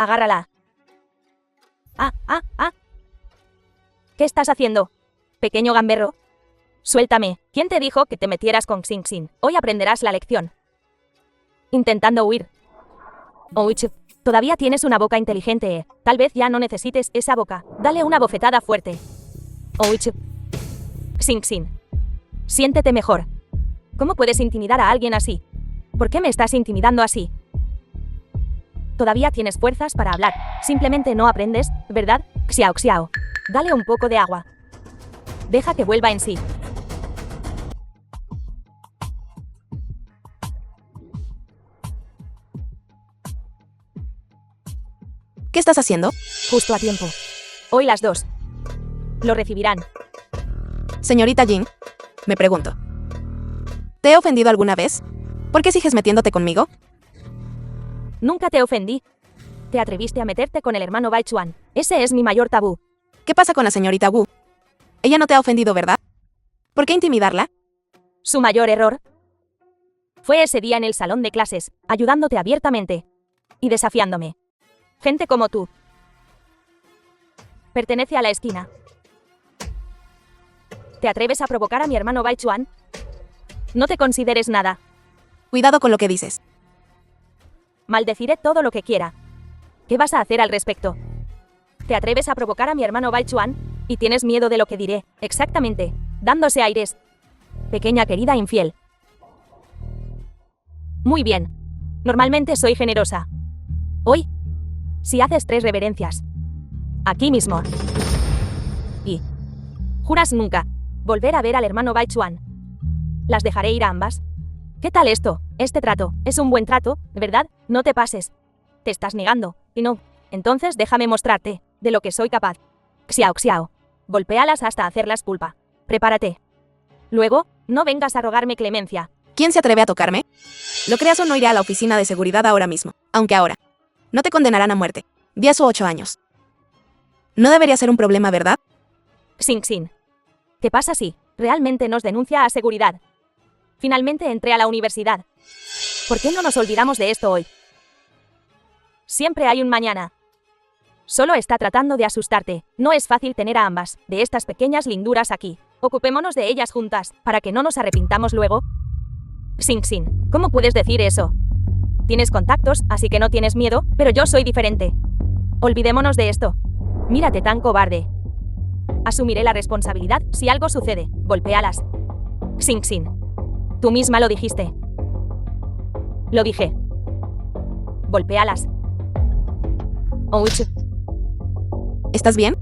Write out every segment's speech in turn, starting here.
Agárrala. ¿Qué estás haciendo? Pequeño gamberro. Suéltame. ¿Quién te dijo que te metieras con Xing Xin? Hoy aprenderás la lección. Intentando huir. Ouch. Todavía tienes una boca inteligente, ¿eh? Tal vez ya no necesites esa boca. Dale una bofetada fuerte. Ouch. Xing Xin. Siéntete mejor. ¿Cómo puedes intimidar a alguien así? ¿Por qué me estás intimidando así? Todavía tienes fuerzas para hablar. Simplemente no aprendes, ¿verdad? Xiao Xiao. Dale un poco de agua. Deja que vuelva en sí. ¿Qué estás haciendo? Justo a tiempo. Hoy las dos lo recibirán. Señorita Jin, me pregunto. ¿Te he ofendido alguna vez? ¿Por qué sigues metiéndote conmigo? Nunca te ofendí. Te atreviste a meterte con el hermano Bai Chuan. Ese es mi mayor tabú. ¿Qué pasa con la señorita Wu? Ella no te ha ofendido, ¿verdad? ¿Por qué intimidarla? Su mayor error fue ese día en el salón de clases, ayudándote abiertamente y desafiándome. Gente como tú pertenece a la esquina. ¿Te atreves a provocar a mi hermano Bai Chuan? No te consideres nada. Cuidado con lo que dices. Maldeciré todo lo que quiera. ¿Qué vas a hacer al respecto? ¿Te atreves a provocar a mi hermano Bai Chuan? Y tienes miedo de lo que diré. Exactamente. Dándose aires. Pequeña querida infiel. Muy bien. Normalmente soy generosa. Hoy, si haces 3 reverencias. Aquí mismo. Y ¿juras nunca volver a ver al hermano Bai Chuan? ¿Las dejaré ir a ambas? ¿Qué tal esto? Este trato es un buen trato, ¿verdad? No te pases. Te estás negando, y no. Entonces déjame mostrarte de lo que soy capaz. Xiao Xiao. Golpéalas hasta hacerlas pulpa. Prepárate. Luego, no vengas a rogarme clemencia. ¿Quién se atreve a tocarme? Lo creas o no, iré a la oficina de seguridad ahora mismo. Aunque ahora no te condenarán a muerte. 10 o 8 años. No debería ser un problema, ¿verdad? Xing Xin. ¿Qué pasa si realmente nos denuncia a seguridad? Finalmente entré a la universidad. ¿Por qué no nos olvidamos de esto hoy? Siempre hay un mañana. Solo está tratando de asustarte. No es fácil tener a ambas de estas pequeñas linduras aquí. Ocupémonos de ellas juntas, para que no nos arrepintamos luego. Xing Xin, ¿cómo puedes decir eso? Tienes contactos, así que no tienes miedo, pero yo soy diferente. Olvidémonos de esto. Mírate tan cobarde. Asumiré la responsabilidad si algo sucede. Golpéalas. Xing Xin. Tú misma lo dijiste. Lo dije. Golpéalas. Ouch. ¿Estás bien?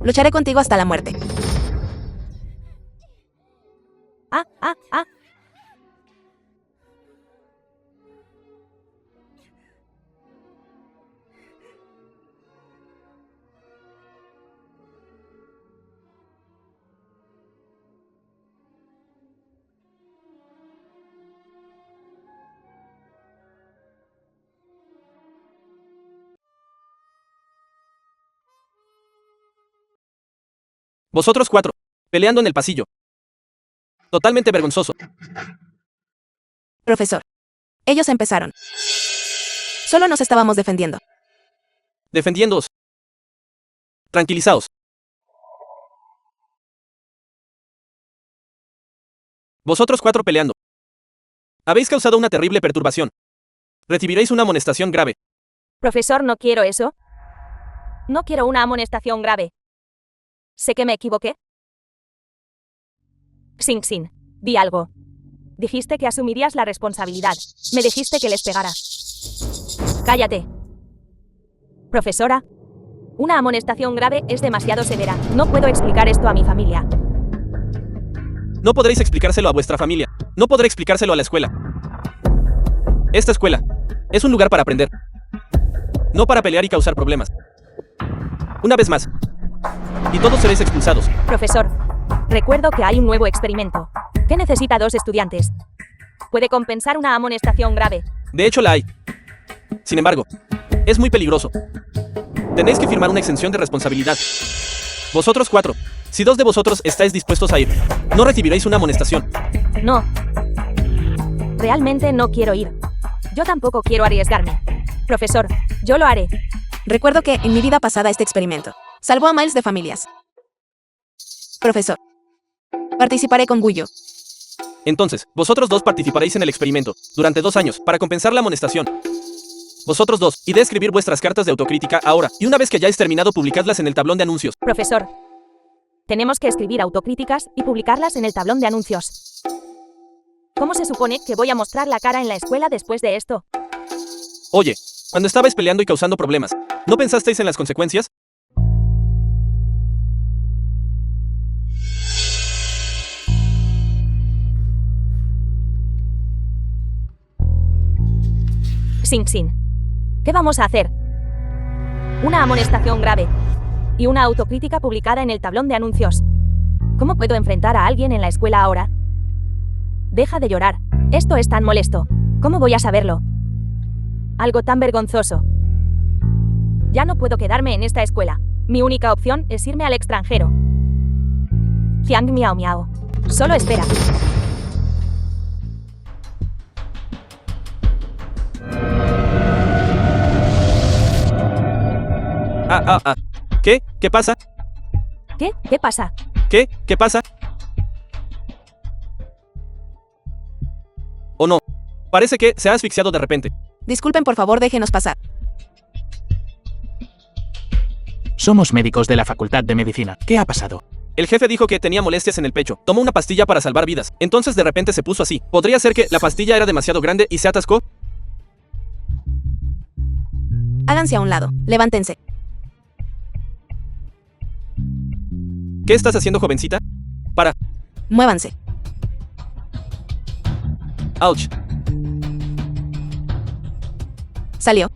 Lucharé contigo hasta la muerte. Ah. Vosotros 4, peleando en el pasillo. Totalmente vergonzoso. Profesor. Ellos empezaron. Solo nos estábamos defendiendo. Defendiéndoos. Tranquilizaos. Vosotros 4 peleando. Habéis causado una terrible perturbación. Recibiréis una amonestación grave. Profesor, no quiero eso. No quiero una amonestación grave. Sé que me equivoqué. Xing Xin, di algo. Dijiste que asumirías la responsabilidad. Me dijiste que les pegara. Cállate. Profesora, una amonestación grave es demasiado severa. No puedo explicar esto a mi familia. No podréis explicárselo a vuestra familia. No podré explicárselo a la escuela. Esta escuela es un lugar para aprender. No para pelear y causar problemas. Una vez más. Y todos seréis expulsados. Profesor, recuerdo que hay un nuevo experimento. ¿Qué necesita 2 estudiantes? Puede compensar una amonestación grave. De hecho la hay. Sin embargo, es muy peligroso. Tenéis que firmar una exención de responsabilidad. Vosotros 4, si 2 de vosotros estáis dispuestos a ir, no recibiréis una amonestación. No. Realmente no quiero ir. Yo tampoco quiero arriesgarme. Profesor, yo lo haré. Recuerdo que, en mi vida pasada, este experimento salvó a miles de familias. Profesor, participaré con Guyo. Entonces, vosotros dos participaréis en el experimento, durante 2 años, para compensar la amonestación. Vosotros dos, id a escribir vuestras cartas de autocrítica ahora, y una vez que hayáis terminado, publicadlas en el tablón de anuncios. Profesor, tenemos que escribir autocríticas y publicarlas en el tablón de anuncios. ¿Cómo se supone que voy a mostrar la cara en la escuela después de esto? Oye, cuando estabais peleando y causando problemas, ¿no pensasteis en las consecuencias? Sin. ¿Qué vamos a hacer? Una amonestación grave y una autocrítica publicada en el tablón de anuncios. ¿Cómo puedo enfrentar a alguien en la escuela ahora? Deja de llorar. Esto es tan molesto. ¿Cómo voy a saberlo? Algo tan vergonzoso. Ya no puedo quedarme en esta escuela. Mi única opción es irme al extranjero. Jiang Miao Miao. Solo espera. ¿Qué? ¿Qué pasa? ¿Qué? ¿Qué pasa? ¿Qué? ¿Qué pasa? ¿O no? Parece que se ha asfixiado de repente. Disculpen, por favor, déjenos pasar. Somos médicos de la Facultad de Medicina. ¿Qué ha pasado? El jefe dijo que tenía molestias en el pecho. Tomó una pastilla para salvar vidas. Entonces de repente se puso así. ¿Podría ser que la pastilla era demasiado grande y se atascó? Háganse a un lado. Levántense. ¿Qué estás haciendo, jovencita? Para. Muévanse. Ouch. Salió.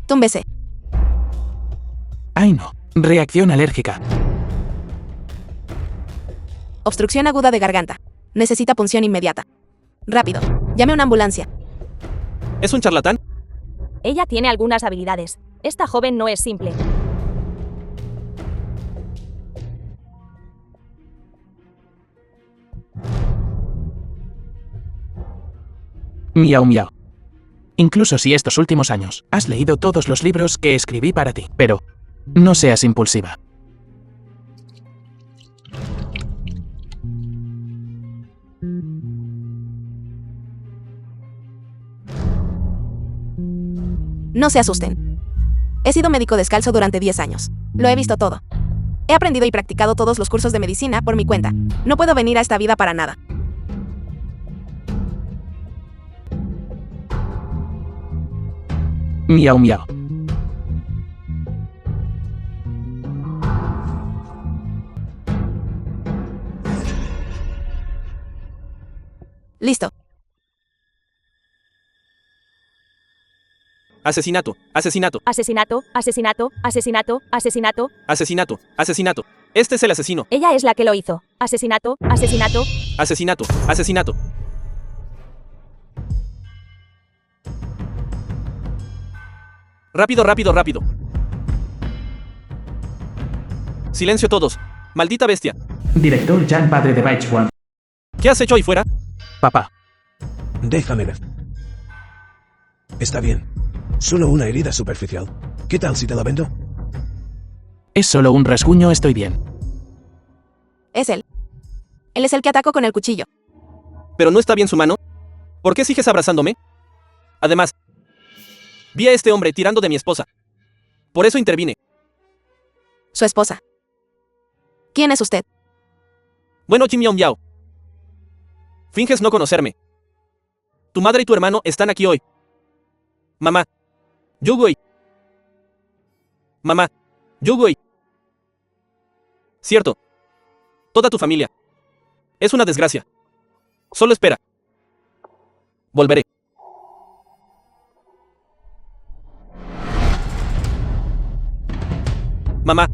Túmbese. ¡Ay no! Reacción alérgica. Obstrucción aguda de garganta. Necesita punción inmediata. Rápido. Llame a una ambulancia. ¿Es un charlatán? Ella tiene algunas habilidades. Esta joven no es simple. Miau miau. Incluso si estos últimos años has leído todos los libros que escribí para ti, pero no seas impulsiva. No se asusten. He sido médico descalzo durante 10 años. Lo he visto todo. He aprendido y practicado todos los cursos de medicina por mi cuenta. No puedo venir a esta vida para nada. Miau miau. Listo. Asesinato, asesinato, Asesinato, asesinato, asesinato, asesinato. asesinato, asesinato. Este es el asesino. Ella es la que lo hizo. Asesinato, asesinato. Asesinato, asesinato. Rápido, rápido, rápido. Silencio todos. Maldita bestia. Director Jan, padre de Baichuan. ¿Qué has hecho ahí fuera? Papá. Déjame ver. Está bien. Solo una herida superficial. ¿Qué tal si te la vendo? Es solo un rasguño, estoy bien. Es él. Él es el que atacó con el cuchillo. ¿Pero no está bien su mano? ¿Por qué sigues abrazándome? Además, vi a este hombre tirando de mi esposa. Por eso intervine. Su esposa. ¿Quién es usted? Bueno, Jim Miao Miao. Finges no conocerme. Tu madre y tu hermano están aquí hoy. Mamá. Yugui. Mamá. Yugui. Cierto. Toda tu familia. Es una desgracia. Solo espera. Volveré. Mamá.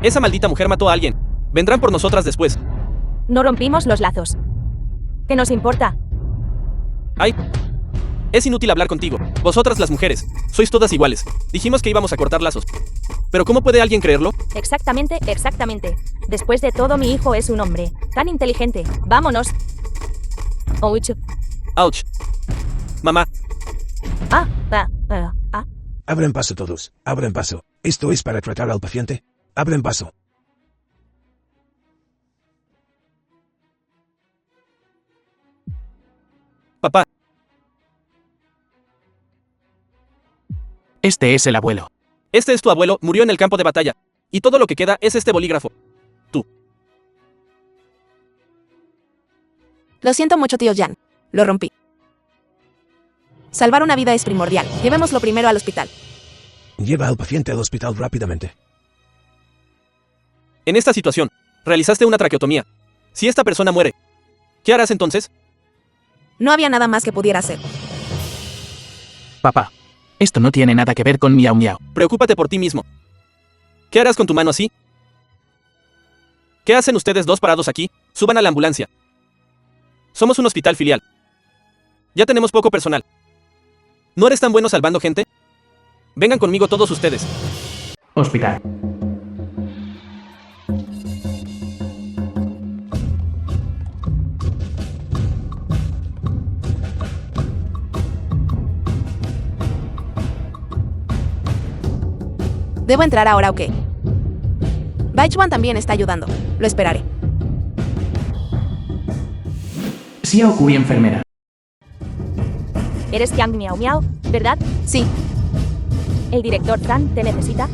Esa maldita mujer mató a alguien. Vendrán por nosotras después. No rompimos los lazos. ¿Qué nos importa? Ay. Es inútil hablar contigo. Vosotras las mujeres. Sois todas iguales. Dijimos que íbamos a cortar lazos. ¿Pero cómo puede alguien creerlo? Exactamente, exactamente. Después de todo, mi hijo es un hombre. Tan inteligente. Vámonos. Ouch. Ouch. Mamá. Ah. Abren paso todos, abren paso. ¿Esto es para tratar al paciente? Abren paso. Papá, Este es el abuelo. este es tu abuelo, murió en el campo de batalla. Y todo lo que queda es este bolígrafo. Tú. Lo siento mucho, tío Jan. Lo rompí. Salvar una vida es primordial. Llevémoslo primero al hospital. Lleva al paciente al hospital rápidamente. En esta situación, realizaste una traqueotomía. Si esta persona muere, ¿qué harás entonces? No había nada más que pudiera hacer. Papá, esto no tiene nada que ver con Miau Miau. Preocúpate por ti mismo. ¿Qué harás con tu mano así? ¿Qué hacen ustedes dos parados aquí? Suban a la ambulancia. Somos un hospital filial. Ya tenemos poco personal. ¿No eres tan bueno salvando gente? Vengan conmigo todos ustedes. Hospital. ¿Debo entrar ahora o qué? Baichuan también está ayudando. Lo esperaré. Xiao Kui, enfermera. Eres Yang Miao Miao, ¿verdad? Sí, ¿El director Tran te necesita?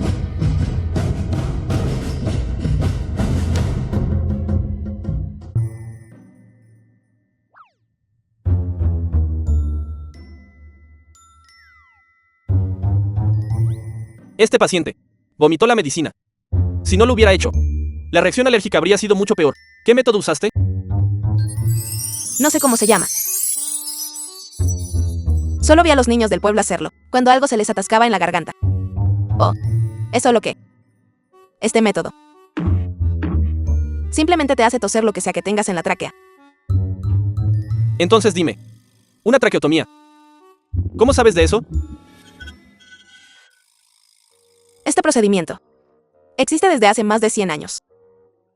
Este paciente vomitó la medicina. Si no lo hubiera hecho, la reacción alérgica habría sido mucho peor. ¿Qué método usaste? no sé cómo se llama. Solo vi a los niños del pueblo hacerlo, cuando algo se les atascaba en la garganta. Oh, ¿es solo qué? Este método. Simplemente te hace toser lo que sea que tengas en la tráquea. Entonces dime, una traqueotomía. ¿Cómo sabes de eso? Este procedimiento existe desde hace más de 100 años.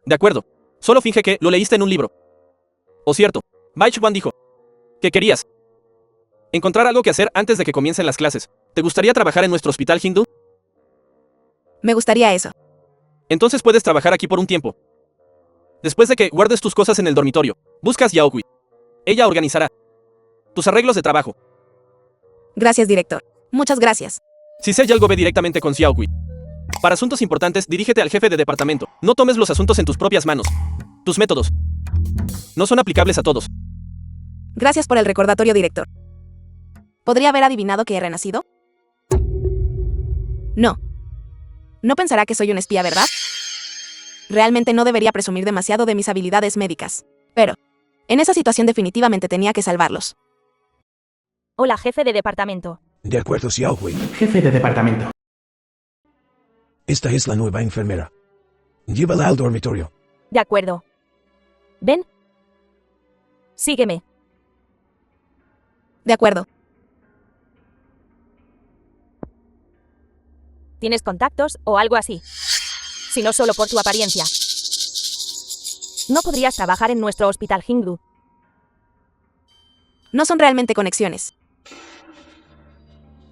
De acuerdo, solo finge que lo leíste en un libro. O cierto, Baichuan dijo que querías encontrar algo que hacer antes de que comiencen las clases. ¿Te gustaría trabajar en nuestro hospital hindú? Me gustaría eso. Entonces puedes trabajar aquí por un tiempo. Después de que guardes tus cosas en el dormitorio, buscas Yaokui. Ella organizará tus arreglos de trabajo. Gracias, director. Muchas gracias. Si sé algo, ve directamente con Xiaokui. Para asuntos importantes, dirígete al jefe de departamento. No tomes los asuntos en tus propias manos. Tus métodos no son aplicables a todos. Gracias por el recordatorio, director. ¿Podría haber adivinado que he renacido? No. No pensará que soy un espía, ¿verdad? Realmente no debería presumir demasiado de mis habilidades médicas. Pero, en esa situación definitivamente tenía que salvarlos. Hola, jefe de departamento. De acuerdo, Xiaohui. Jefe de departamento. Esta es la nueva enfermera. Llévala al dormitorio. De acuerdo. Ven. Sígueme. De acuerdo. ¿Tienes contactos o algo así? Si no solo por tu apariencia. No podrías trabajar en nuestro hospital hindú. No son realmente conexiones.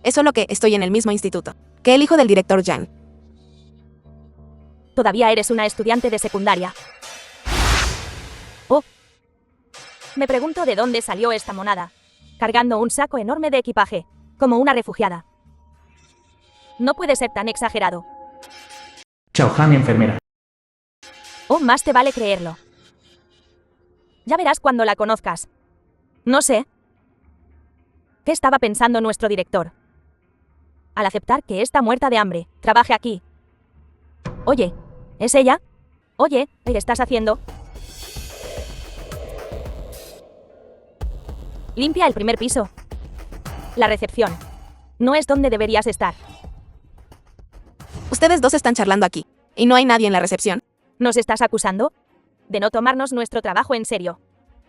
Es solo que estoy en el mismo instituto que el hijo del director Yang. Todavía eres una estudiante de secundaria. Oh. Me pregunto de dónde salió esta monada. Cargando un saco enorme de equipaje, como una refugiada. No puede ser tan exagerado. Chao Han, enfermera. Oh, más te vale creerlo. Ya verás cuando la conozcas. No sé. ¿Qué estaba pensando nuestro director? Al aceptar que está muerta de hambre, trabaje aquí. Oye, ¿es ella? Oye, ¿qué estás haciendo? Limpia el primer piso. La recepción. No es donde deberías estar. Ustedes dos están charlando aquí, y no hay nadie en la recepción. ¿Nos estás acusando? De no tomarnos nuestro trabajo en serio.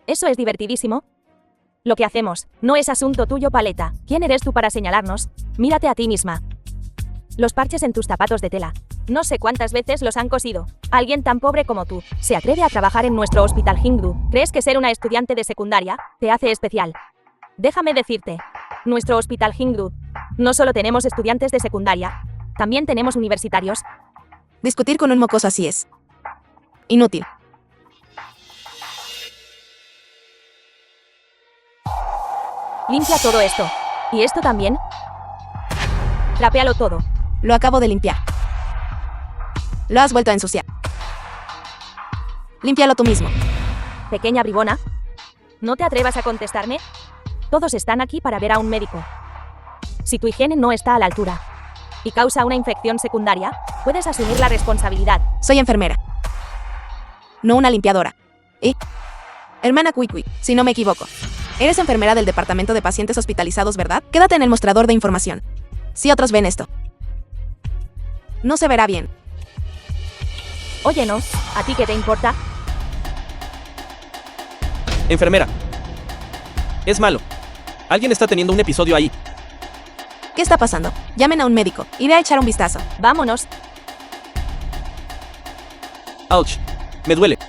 Eso es divertidísimo. Lo que hacemos no es asunto tuyo, paleta. ¿Quién eres tú para señalarnos? Mírate a ti misma. Los parches en tus zapatos de tela. No sé cuántas veces los han cosido. Alguien tan pobre como tú se atreve a trabajar en nuestro hospital hindú. ¿Crees que ser una estudiante de secundaria te hace especial? Déjame decirte, nuestro hospital hindú No solo tenemos estudiantes de secundaria, también tenemos universitarios. Discutir con un mocoso así es inútil. Limpia todo esto. ¿Y esto también? Trapéalo todo. Lo acabo de limpiar. Lo has vuelto a ensuciar. Límpialo tú mismo. Pequeña bribona. ¿No te atrevas a contestarme? Todos están aquí para ver a un médico. Si tu higiene no está a la altura y causa una infección secundaria, puedes asumir la responsabilidad. Soy enfermera, no una limpiadora. Y, hermana Kwikwi, si no me equivoco, eres enfermera del departamento de pacientes hospitalizados, ¿verdad? Quédate en el mostrador de información. Si otros ven esto, no se verá bien. Oye, no, ¿a ti qué te importa? Enfermera. Es malo. Alguien está teniendo un episodio ahí. ¿Qué está pasando? Llamen a un médico. Iré a echar un vistazo. Vámonos. Ouch. Me duele.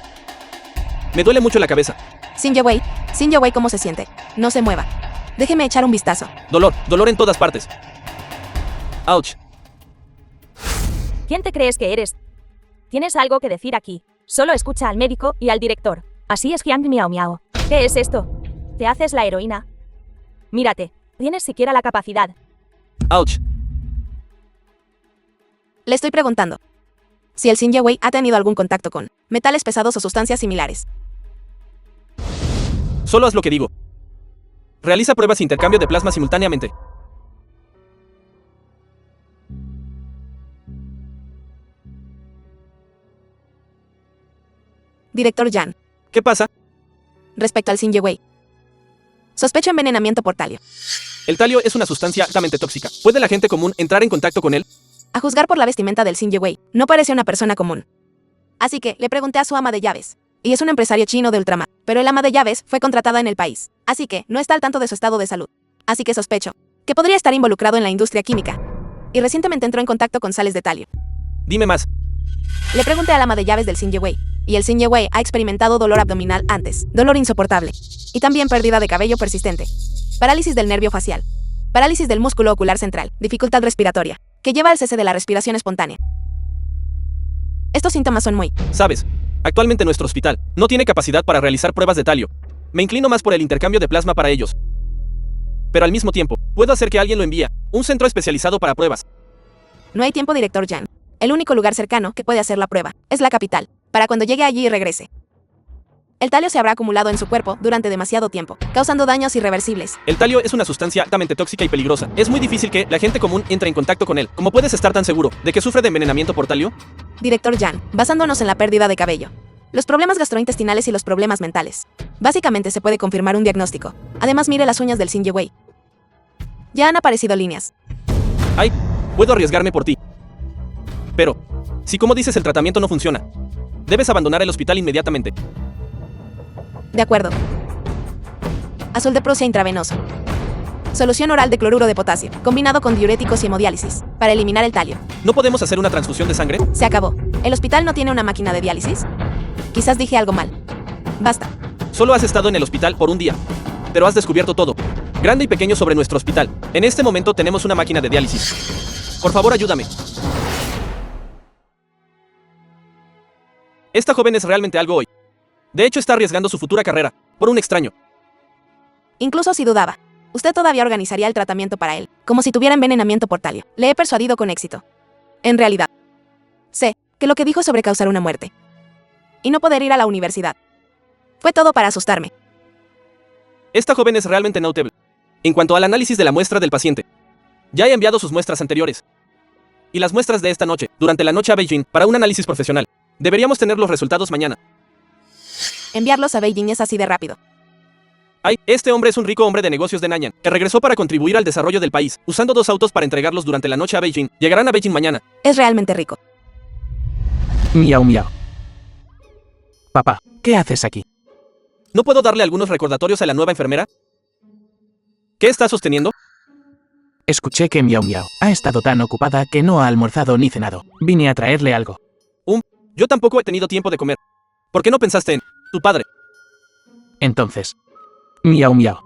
Me duele mucho la cabeza. Sin Yewei, ¿cómo se siente? No se mueva. Déjeme echar un vistazo. Dolor, dolor en todas partes. Ouch. ¿Quién te crees que eres? Tienes algo que decir aquí. Solo escucha al médico y al director. Así es, Jiang Miao Miao. ¿Qué es esto? ¿Te haces la heroína? Mírate, ¿tienes siquiera la capacidad? Ouch. Le estoy preguntando si el Xin Yewei ha tenido algún contacto con metales pesados o sustancias similares. Solo haz lo que digo. Realiza pruebas e intercambio de plasma simultáneamente. Director Yan, ¿Qué pasa? respecto al Xin Yewei, sospecho envenenamiento por talio. El talio es una sustancia altamente tóxica. ¿Puede la gente común entrar en contacto con él? A juzgar por la vestimenta del Xin Yewei, no parece una persona común. Así que le pregunté a su ama de llaves, y es un empresario chino de ultramar, pero el ama de llaves fue contratada en el país, así que no está al tanto de su estado de salud. Así que sospecho que podría estar involucrado en la industria química, y recientemente entró en contacto con sales de talio. Dime más. Le pregunté al ama de llaves del Xin Yewei, y el Xin Yewei ha experimentado dolor abdominal antes, dolor insoportable, y también pérdida de cabello persistente, parálisis del nervio facial, parálisis del músculo ocular central, dificultad respiratoria, que lleva al cese de la respiración espontánea. Estos síntomas son muy... Sabes, actualmente nuestro hospital no tiene capacidad para realizar pruebas de talio. Me inclino más por el intercambio de plasma para ellos. Pero al mismo tiempo, puedo hacer que alguien lo envíe. Un centro especializado para pruebas. No hay tiempo, director Yan. El único lugar cercano que puede hacer la prueba es la capital, para cuando llegue allí y regrese. El talio se habrá acumulado en su cuerpo durante demasiado tiempo, causando daños irreversibles. El talio es una sustancia altamente tóxica y peligrosa. Es muy difícil que la gente común entre en contacto con él. ¿Cómo puedes estar tan seguro de que sufre de envenenamiento por talio? Director Yan, basándonos en la pérdida de cabello, los problemas gastrointestinales y los problemas mentales. Básicamente se puede confirmar un diagnóstico. Además, mire las uñas del Xin Yewei. Ya han aparecido líneas. Ay, puedo arriesgarme por ti. Pero, si como dices el tratamiento no funciona, debes abandonar el hospital inmediatamente. De acuerdo. Azul de Prusia intravenoso. Solución oral de cloruro de potasio, combinado con diuréticos y hemodiálisis, para eliminar el talio. ¿No podemos hacer una transfusión de sangre? Se acabó. ¿El hospital no tiene una máquina de diálisis? Quizás dije algo mal. Basta. Solo has estado en el hospital por un día, pero has descubierto todo, grande y pequeño, sobre nuestro hospital. En este momento tenemos una máquina de diálisis. Por favor, ayúdame. Esta joven es realmente algo hoy. De hecho, está arriesgando su futura carrera, por un extraño. Incluso si dudaba, usted todavía organizaría el tratamiento para él, como si tuviera envenenamiento por talio. Le he persuadido con éxito. En realidad, sé que lo que dijo sobre causar una muerte y no poder ir a la universidad fue todo para asustarme. Esta joven es realmente notable. En cuanto al análisis de la muestra del paciente, ya he enviado sus muestras anteriores. Y las muestras de esta noche, durante la noche a Beijing, para un análisis profesional. Deberíamos tener los resultados mañana. Enviarlos a Beijing es así de rápido. Ay, este hombre es un rico hombre de negocios de Nanyang, que regresó para contribuir al desarrollo del país, usando 2 autos para entregarlos durante la noche a Beijing. Llegarán a Beijing mañana. Es realmente rico. Miau miau. Papá, ¿qué haces aquí? ¿No puedo darle algunos recordatorios a la nueva enfermera? ¿Qué está sosteniendo? Escuché que Miau Miau ha estado tan ocupada que no ha almorzado ni cenado. Vine a traerle algo. Yo tampoco he tenido tiempo de comer. ¿Por qué no pensaste en tu padre? Entonces, Miau Miau.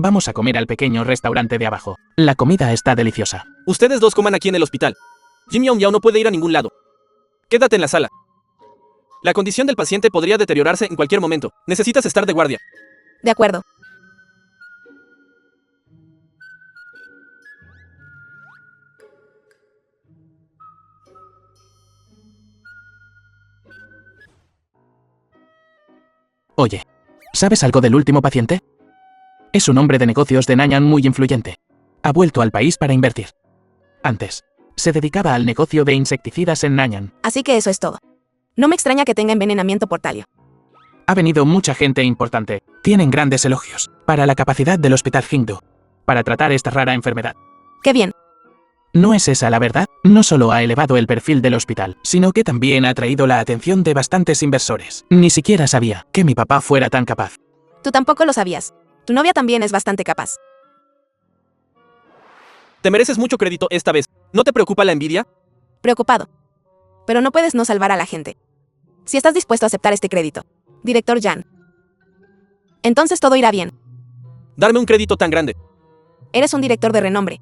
Vamos a comer al pequeño restaurante de abajo. La comida está deliciosa. Ustedes dos coman aquí en el hospital. Jim Yao Miao no puede ir a ningún lado. Quédate en la sala. La condición del paciente podría deteriorarse en cualquier momento. Necesitas estar de guardia. De acuerdo. Oye, ¿sabes algo del último paciente? Es un hombre de negocios de Nanyang muy influyente. Ha vuelto al país para invertir. Antes, se dedicaba al negocio de insecticidas en Nanyang. Así que eso es todo. No me extraña que tenga envenenamiento por talio. Ha venido mucha gente importante. Tienen grandes elogios para la capacidad del Hospital Hingdu para tratar esta rara enfermedad. ¡Qué bien! ¿No es esa la verdad? No solo ha elevado el perfil del hospital, sino que también ha atraído la atención de bastantes inversores. Ni siquiera sabía que mi papá fuera tan capaz. Tú tampoco lo sabías. Tu novia también es bastante capaz. Te mereces mucho crédito esta vez. ¿No te preocupa la envidia? Preocupado. Pero no puedes no salvar a la gente. Si estás dispuesto a aceptar este crédito, director Jan, entonces todo irá bien. Darme un crédito tan grande. Eres un director de renombre.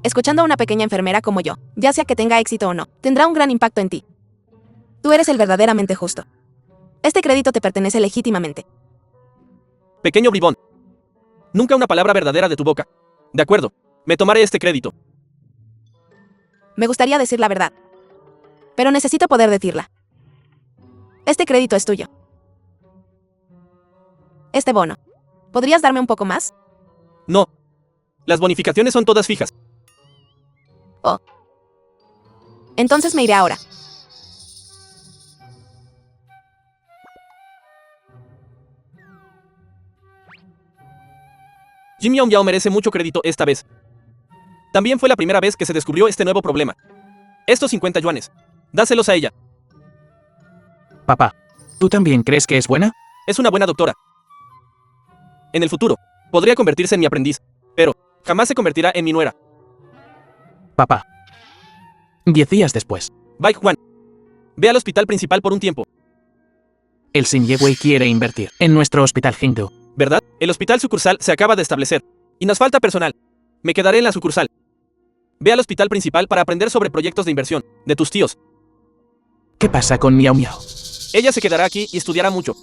Escuchando a una pequeña enfermera como yo, ya sea que tenga éxito o no, tendrá un gran impacto en ti. Tú eres el verdaderamente justo. Este crédito te pertenece legítimamente. Pequeño bribón. Nunca una palabra verdadera de tu boca. De acuerdo, me tomaré este crédito. Me gustaría decir la verdad, pero necesito poder decirla. Este crédito es tuyo. Este bono. ¿Podrías darme un poco más? No. Las bonificaciones son todas fijas. Oh. Entonces me iré ahora. Jim Yao Miao merece mucho crédito esta vez. También fue la primera vez que se descubrió este nuevo problema. Estos 50 yuanes. Dáselos a ella. Papá, ¿tú también crees que es buena? Es una buena doctora. En el futuro, podría convertirse en mi aprendiz, pero jamás se convertirá en mi nuera. Papá. 10 días después, Bai Juan. Ve al hospital principal por un tiempo, el Xinjiewei quiere invertir en nuestro Hospital Hingdu. ¿verdad? El hospital sucursal se acaba de establecer. Y nos falta personal. Me quedaré en la sucursal. Ve al hospital principal para aprender sobre proyectos de inversión, de tus tíos. ¿Qué pasa con Miao Miao? Ella se quedará aquí y estudiará mucho.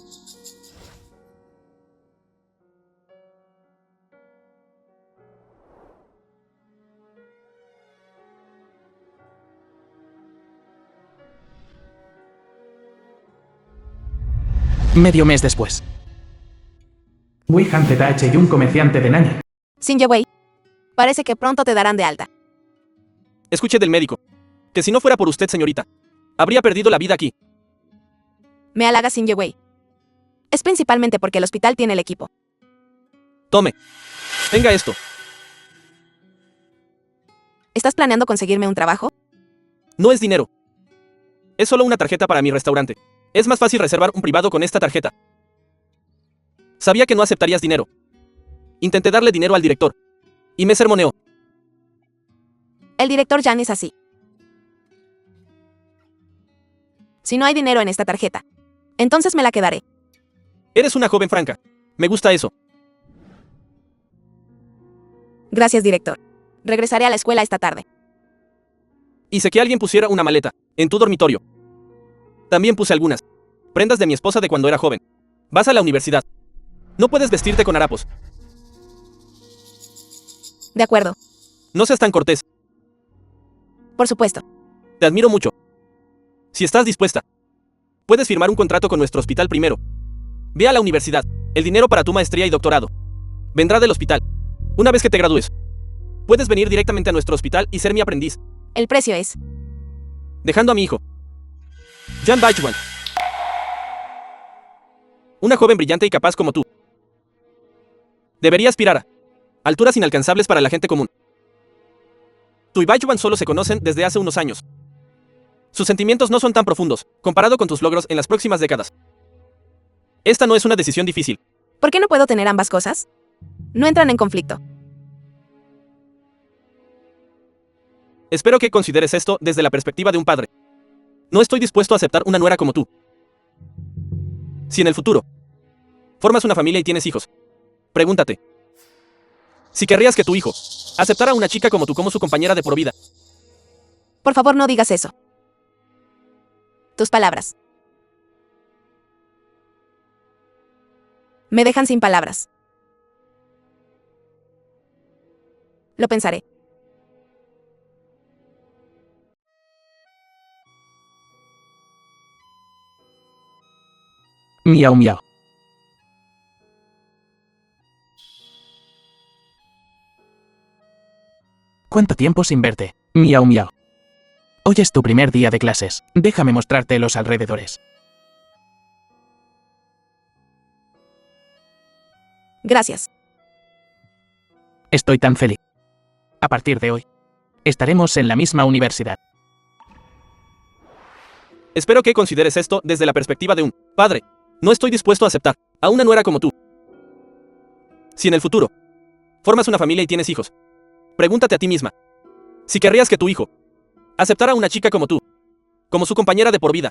Medio mes después. Wei Han Tetache y un comerciante de Nanyang. Xinjiewei, parece que pronto te darán de alta. Escuche del médico. Que si no fuera por usted, señorita, habría perdido la vida aquí. Me halaga Xinjiewei. Es principalmente porque el hospital tiene el equipo. Tome. Tenga esto. ¿Estás planeando conseguirme un trabajo? No es dinero. Es solo una tarjeta para mi restaurante. Es más fácil reservar un privado con esta tarjeta. Sabía que no aceptarías dinero. Intenté darle dinero al director. Y me sermoneó. El director Jan es así. Si no hay dinero en esta tarjeta, entonces me la quedaré. Eres una joven franca. Me gusta eso. Gracias, director. Regresaré a la escuela esta tarde. Hice que alguien pusiera una maleta en tu dormitorio. También puse algunas prendas de mi esposa de cuando era joven. Vas a la universidad. No puedes vestirte con harapos. De acuerdo, No seas tan cortés. por supuesto. Te admiro mucho. Si estás dispuesta, puedes firmar un contrato con nuestro hospital primero. Ve a la universidad. El dinero para tu maestría y doctorado vendrá del hospital. Una vez que te gradúes, puedes venir directamente a nuestro hospital y ser mi aprendiz, El precio es... dejando a mi hijo, Jan Baichuan. Una joven brillante y capaz como tú. Debería aspirar a alturas inalcanzables para la gente común. Tú y Baichuan solo se conocen desde hace unos años. Sus sentimientos no son tan profundos, comparado con tus logros en las próximas décadas. Esta no es una decisión difícil. ¿Por qué no puedo tener ambas cosas? No entran en conflicto. Espero que consideres esto desde la perspectiva de un padre. No estoy dispuesto a aceptar una nuera como tú. Si en el futuro formas una familia y tienes hijos, pregúntate, Si querrías que tu hijo aceptara a una chica como tú como su compañera de por vida. Por favor, no digas eso. Tus palabras. Me dejan sin palabras. Lo pensaré. Miau miau. ¿Cuánto tiempo sin verte? Miau miau. Hoy es tu primer día de clases. Déjame mostrarte los alrededores. Gracias. Estoy tan feliz. A partir de hoy, estaremos en la misma universidad. Espero que consideres esto desde la perspectiva de un padre. No estoy dispuesto a aceptar a una nuera como tú. Si en el futuro formas una familia y tienes hijos, pregúntate a ti misma si querrías que tu hijo aceptara a una chica como tú, como su compañera de por vida.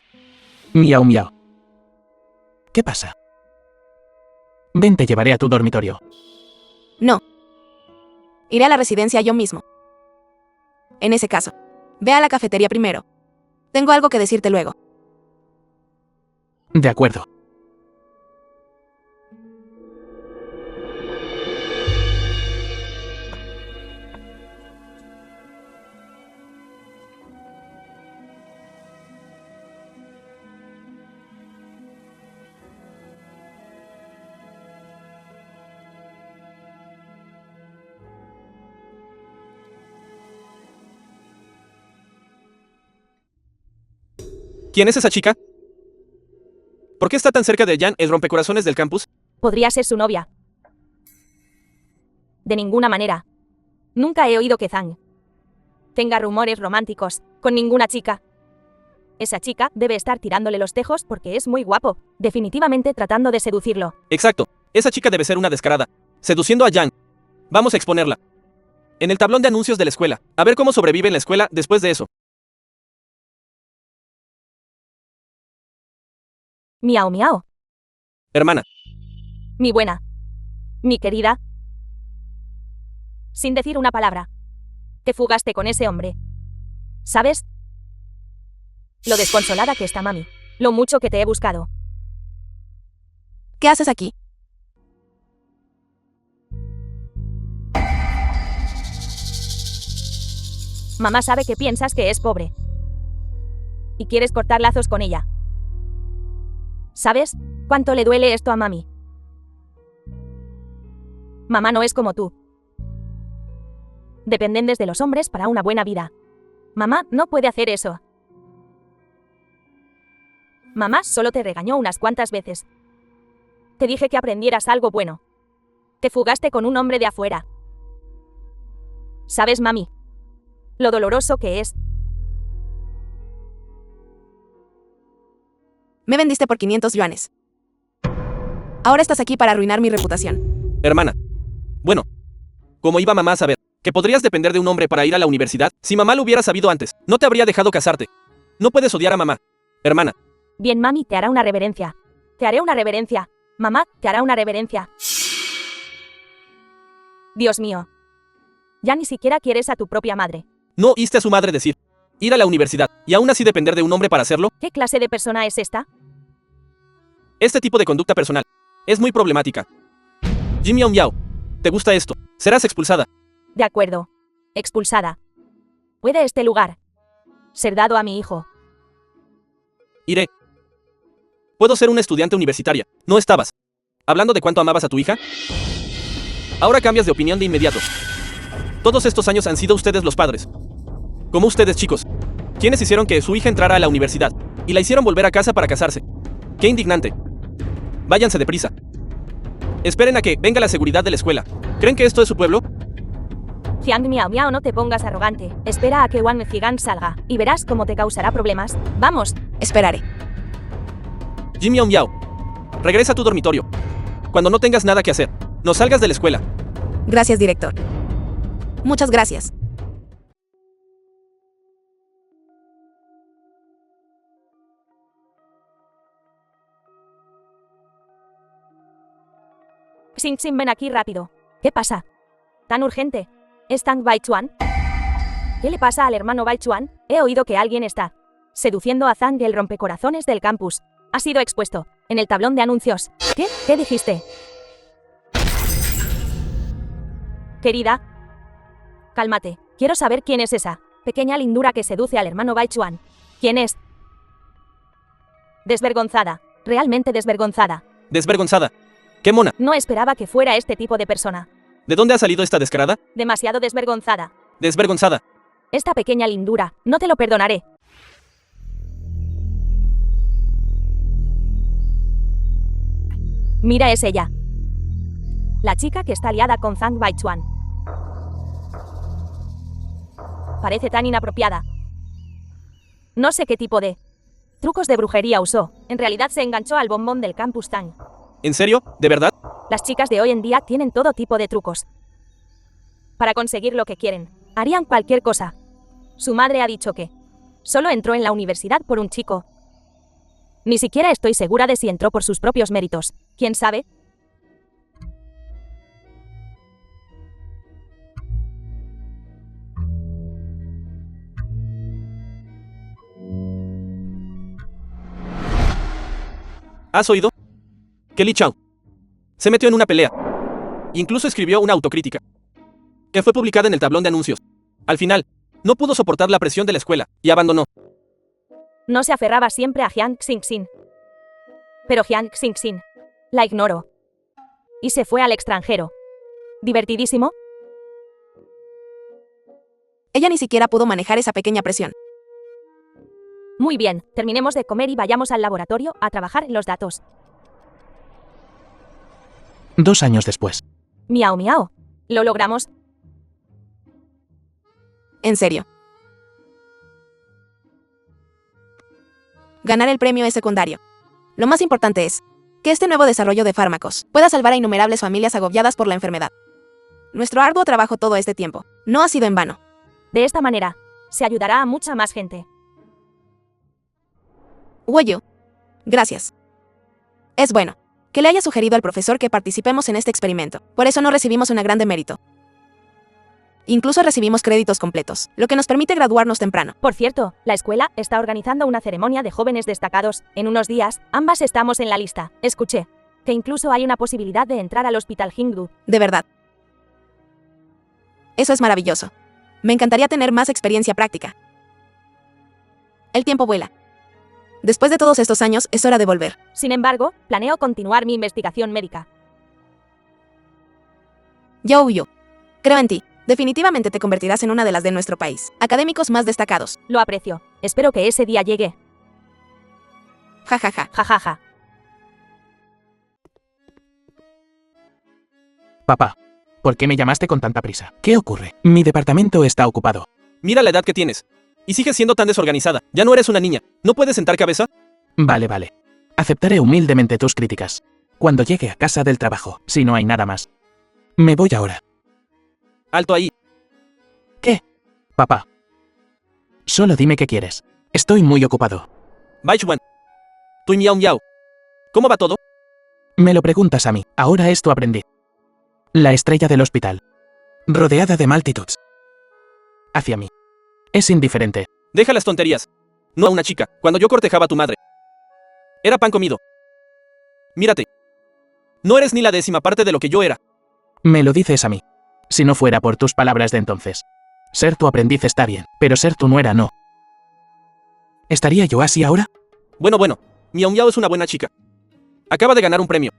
Miau miau. ¿Qué pasa? Ven, te llevaré a tu dormitorio. No. Iré a la residencia yo mismo. En ese caso, ve a la cafetería primero. Tengo algo que decirte luego. De acuerdo. ¿Quién es esa chica? ¿Por qué está tan cerca de Jan, el rompecorazones del campus? Podría ser su novia. De ninguna manera. Nunca he oído que Zhang tenga rumores románticos con ninguna chica. Esa chica debe estar tirándole los tejos porque es muy guapo, definitivamente tratando de seducirlo. Exacto. Esa chica debe ser una descarada, seduciendo a Jan. Vamos a exponerla en el tablón de anuncios de la escuela, a ver cómo sobrevive en la escuela después de eso. Miau miau. Hermana, Mi buena. Mi querida. Sin decir una palabra. Te fugaste con ese hombre. ¿Sabes? Lo desconsolada que está mami. Lo mucho que te he buscado. ¿Qué haces aquí? Mamá sabe que piensas que es pobre. Y quieres cortar lazos con ella. ¿Sabes cuánto le duele esto a mami? Mamá no es como tú. Dependes de los hombres para una buena vida. Mamá no puede hacer eso. Mamá solo te regañó unas cuantas veces. Te dije que aprendieras algo bueno. Te fugaste con un hombre de afuera. ¿Sabes, mami? Lo doloroso que es. Me vendiste por 500 yuanes. Ahora estás aquí para arruinar mi reputación. hermana. Bueno, ¿cómo iba mamá a saber que podrías depender de un hombre para ir a la universidad? Si mamá lo hubiera sabido antes, no te habría dejado casarte. No puedes odiar a mamá, hermana. Bien, mami, te hará una reverencia. Te haré una reverencia. Mamá, te hará una reverencia. Dios mío. Ya ni siquiera quieres a tu propia madre. No oíste a su madre decir ir a la universidad y aún así depender de un hombre para hacerlo. ¿Qué clase de persona es esta? Este tipo de conducta personal es muy problemática. Jim Miao Miao, ¿te gusta esto? Serás expulsada. De acuerdo. Expulsada. ¿Puede este lugar ser dado a mi hijo? Iré. Puedo ser una estudiante universitaria. ¿No estabas hablando de cuánto amabas a tu hija? Ahora cambias de opinión de inmediato. Todos estos años han sido ustedes los padres. Como ustedes, chicos, quienes hicieron que su hija entrara a la universidad y la hicieron volver a casa para casarse. ¡Qué indignante! Váyanse deprisa. Esperen a que venga la seguridad de la escuela. ¿Creen que esto es su pueblo? Jiang Miao Miao, no te pongas arrogante. Espera a que Wang Zigan salga y verás cómo te causará problemas. ¡Vamos! Esperaré. Jim Miao Miao, regresa a tu dormitorio. Cuando no tengas nada que hacer, no salgas de la escuela. Gracias, director. Muchas gracias. Xin Xin, ven aquí rápido. ¿Qué pasa? ¿Tan urgente? ¿Es Tang Baichuan? ¿Qué le pasa al hermano Baichuan? He oído que alguien está seduciendo a Zhang, el rompecorazones del campus. Ha sido expuesto en el tablón de anuncios. ¿Qué? ¿Qué dijiste? Querida, cálmate. Quiero saber quién es esa pequeña lindura que seduce al hermano Baichuan. ¿Quién es? Desvergonzada. Realmente desvergonzada. Desvergonzada. ¡Qué mona! No esperaba que fuera este tipo de persona. ¿De dónde ha salido esta descarada? Demasiado desvergonzada. Desvergonzada. Esta pequeña lindura, no te lo perdonaré. Mira, es ella. La chica que está aliada con Zhang Baichuan. Parece tan inapropiada. No sé qué tipo de trucos de brujería usó. En realidad se enganchó al bombón del campus Zhang. ¿En serio? ¿De verdad? Las chicas de hoy en día tienen todo tipo de trucos. Para conseguir lo que quieren, harían cualquier cosa. Su madre ha dicho que solo entró en la universidad por un chico. Ni siquiera estoy segura de si entró por sus propios méritos. ¿Quién sabe? ¿Has oído? Que Li Chao se metió en una pelea. Incluso escribió una autocrítica que fue publicada en el tablón de anuncios. Al final, no pudo soportar la presión de la escuela y abandonó. No se aferraba siempre a Jiang Xingxin. Pero Jiang Xingxin la ignoró y se fue al extranjero. ¿Divertidísimo? Ella ni siquiera pudo manejar esa pequeña presión. Muy bien, terminemos de comer y vayamos al laboratorio a trabajar en los datos. 2 años después. Miau miau. ¿Lo logramos? En serio. Ganar el premio es secundario. Lo más importante es que este nuevo desarrollo de fármacos pueda salvar a innumerables familias agobiadas por la enfermedad. Nuestro arduo trabajo todo este tiempo no ha sido en vano. De esta manera, se ayudará a mucha más gente. Woyu. Gracias. Es bueno que le haya sugerido al profesor que participemos en este experimento. Por eso no recibimos una gran mérito. Incluso recibimos créditos completos, lo que nos permite graduarnos temprano. Por cierto, la escuela está organizando una ceremonia de jóvenes destacados. En unos días, ambas estamos en la lista. Escuché que incluso hay una posibilidad de entrar al Hospital Hingdu. De verdad. Eso es maravilloso. Me encantaría tener más experiencia práctica. El tiempo vuela. Después de todos estos años, es hora de volver. Sin embargo, planeo continuar mi investigación médica. Yoyu. Creo en ti. Definitivamente te convertirás en una de las de nuestro país. Académicos más destacados. Lo aprecio. Espero que ese día llegue. Ja ja ja. Jajaja. Papá, ¿por qué me llamaste con tanta prisa? ¿Qué ocurre? Mi departamento está ocupado. Mira la edad que tienes. Y sigues siendo tan desorganizada. Ya no eres una niña. ¿No puedes sentar cabeza? Vale, vale. Aceptaré humildemente tus críticas. Cuando llegue a casa del trabajo, si no hay nada más. Me voy ahora. Alto ahí. ¿Qué? Papá. Solo dime qué quieres. Estoy muy ocupado. Baichuan. Tu miau miau. ¿Cómo va todo? Me lo preguntas a mí. Ahora esto aprendí. La estrella del hospital. Rodeada de multitudes. Hacia mí. Es indiferente. Deja las tonterías. No a una chica. Cuando yo cortejaba a tu madre, era pan comido. Mírate. No eres ni la 10ª parte de lo que yo era. Me lo dices a mí. Si no fuera por tus palabras de entonces. Ser tu aprendiz está bien, pero ser tu nuera no. ¿Estaría yo así ahora? Bueno, Miau Miau es una buena chica. Acaba de ganar un premio.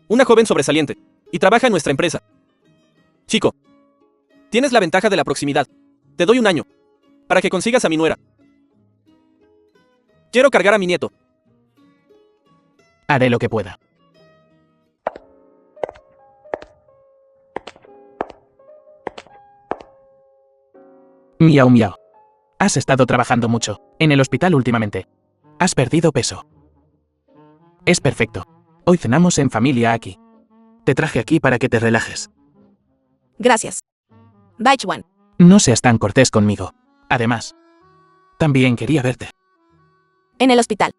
Una joven sobresaliente. Y trabaja en nuestra empresa. Chico, tienes la ventaja de la proximidad. Te doy 1 año. Para que consigas a mi nuera. Quiero cargar a mi nieto. Haré lo que pueda. Miau miau. Has estado trabajando mucho en el hospital últimamente. Has perdido peso. Es perfecto. Hoy cenamos en familia aquí. Te traje aquí para que te relajes. Gracias. Baichuan. No seas tan cortés conmigo. Además, también quería verte. En el hospital.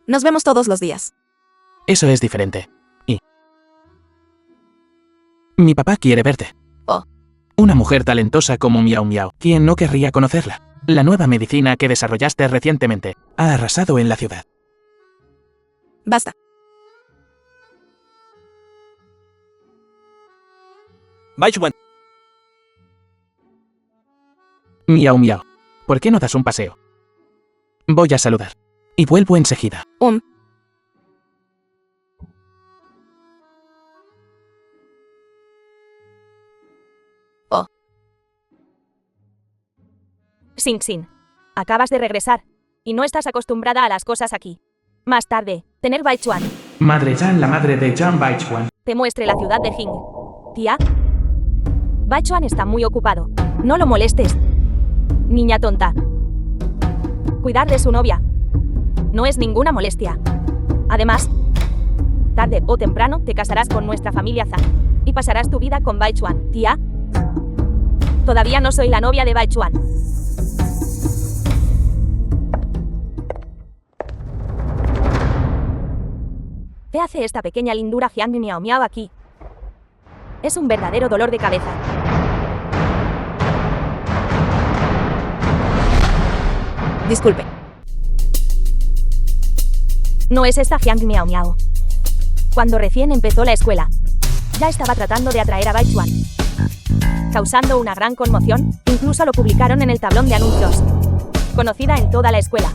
Nos vemos todos los días. Eso es diferente. Y mi papá quiere verte. Oh. Una mujer talentosa como Miao Miao. ¿Quién no querría conocerla? La nueva medicina que desarrollaste recientemente ha arrasado en la ciudad. Basta. Baichuan, Miao Miao, ¿por qué no das un paseo? Voy a saludar. Y vuelvo enseguida. Xingxin, acabas de regresar. Y no estás acostumbrada a las cosas aquí. Más tarde, tener Baichuan Madre Yan, la madre de Yan Baichuan. te muestre la ciudad de Jing. Tía. Baichuan está muy ocupado. No lo molestes. Niña tonta. Cuidar de su novia. No es ninguna molestia. Además, tarde o temprano te casarás con nuestra familia Zhang. Y pasarás tu vida con Baichuan. Tía. Todavía no soy la novia de Baichuan. ¿Qué hace esta pequeña lindura Jiang Miao Miao aquí? Es un verdadero dolor de cabeza. Disculpe. No es esta Jiang Miao Miao. Cuando recién empezó la escuela, ya estaba tratando de atraer a Baichuan, causando una gran conmoción. Incluso lo publicaron en el tablón de anuncios, conocida en toda la escuela.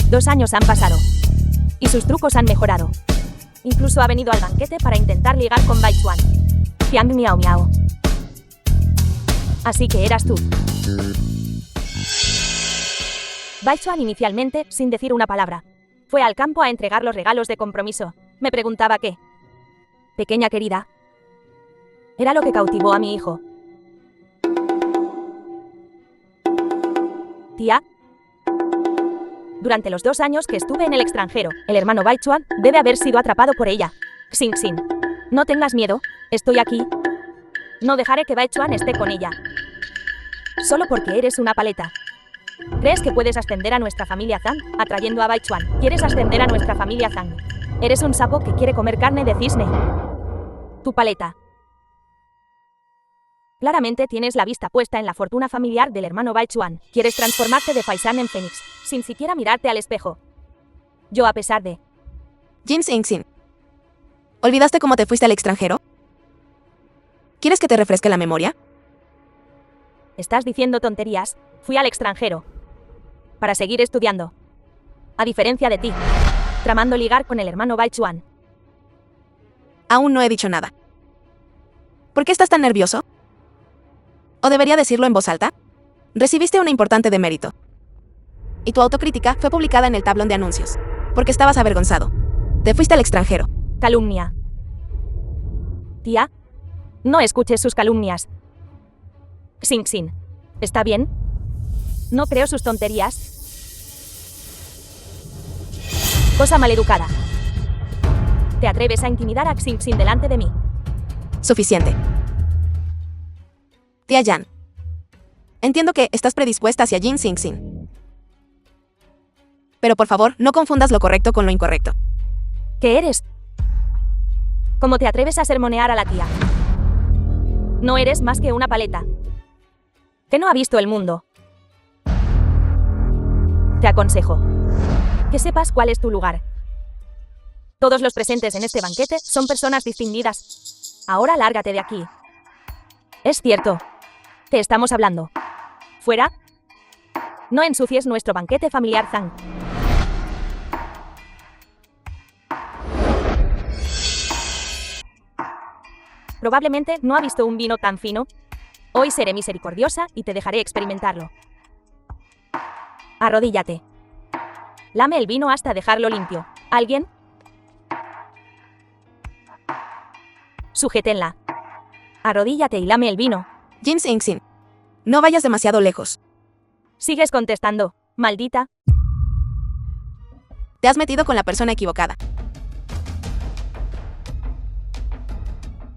2 años han pasado y sus trucos han mejorado. Incluso ha venido al banquete para intentar ligar con Baichuan. Jiang Miao Miao. Así que eras tú. Baichuan inicialmente, sin decir una palabra, fue al campo a entregar los regalos de compromiso. Me preguntaba qué. Pequeña querida. Era lo que cautivó a mi hijo. Tía. Durante los 2 años que estuve en el extranjero, el hermano Baichuan debe haber sido atrapado por ella. Xingxin. No tengas miedo, estoy aquí. No dejaré que Baichuan esté con ella. Solo porque eres una paleta. ¿Crees que puedes ascender a nuestra familia Zhang, atrayendo a Baichuan? ¿Quieres ascender a nuestra familia Zhang? Eres un sapo que quiere comer carne de cisne. Tu paleta. Claramente tienes la vista puesta en la fortuna familiar del hermano Baichuan. Quieres transformarte de Faisan en Fénix, sin siquiera mirarte al espejo. Yo, a pesar de... Jin Xingxin. ¿Olvidaste cómo te fuiste al extranjero? ¿Quieres que te refresque la memoria? Estás diciendo tonterías. Fui al extranjero para seguir estudiando. A diferencia de ti, tramando ligar con el hermano Baichuan. Aún no he dicho nada. ¿Por qué estás tan nervioso? ¿O debería decirlo en voz alta? Recibiste una importante demérito. Y tu autocrítica fue publicada en el tablón de anuncios. Porque estabas avergonzado. Te fuiste al extranjero. Calumnia. Tía, no escuches sus calumnias. Xingxin, ¿está bien? No creo sus tonterías. Cosa maleducada. ¿Te atreves a intimidar a Xingxin delante de mí? Suficiente. Tía Yan. Entiendo que estás predispuesta hacia Jin Xingxin. Pero por favor, no confundas lo correcto con lo incorrecto. ¿Qué eres? ¿Cómo te atreves a sermonear a la tía? No eres más que una paleta que no ha visto el mundo. Te aconsejo que sepas cuál es tu lugar. Todos los presentes en este banquete son personas distinguidas. Ahora lárgate de aquí. Es cierto. Te estamos hablando. ¿Fuera? No ensucies nuestro banquete familiar Zhang. Probablemente no ha visto un vino tan fino. Hoy seré misericordiosa y te dejaré experimentarlo. Arrodíllate. Lame el vino hasta dejarlo limpio. ¿Alguien? Sujétenla. Arrodíllate y lame el vino. Jin Xingxin. No vayas demasiado lejos. Sigues contestando, maldita. Te has metido con la persona equivocada.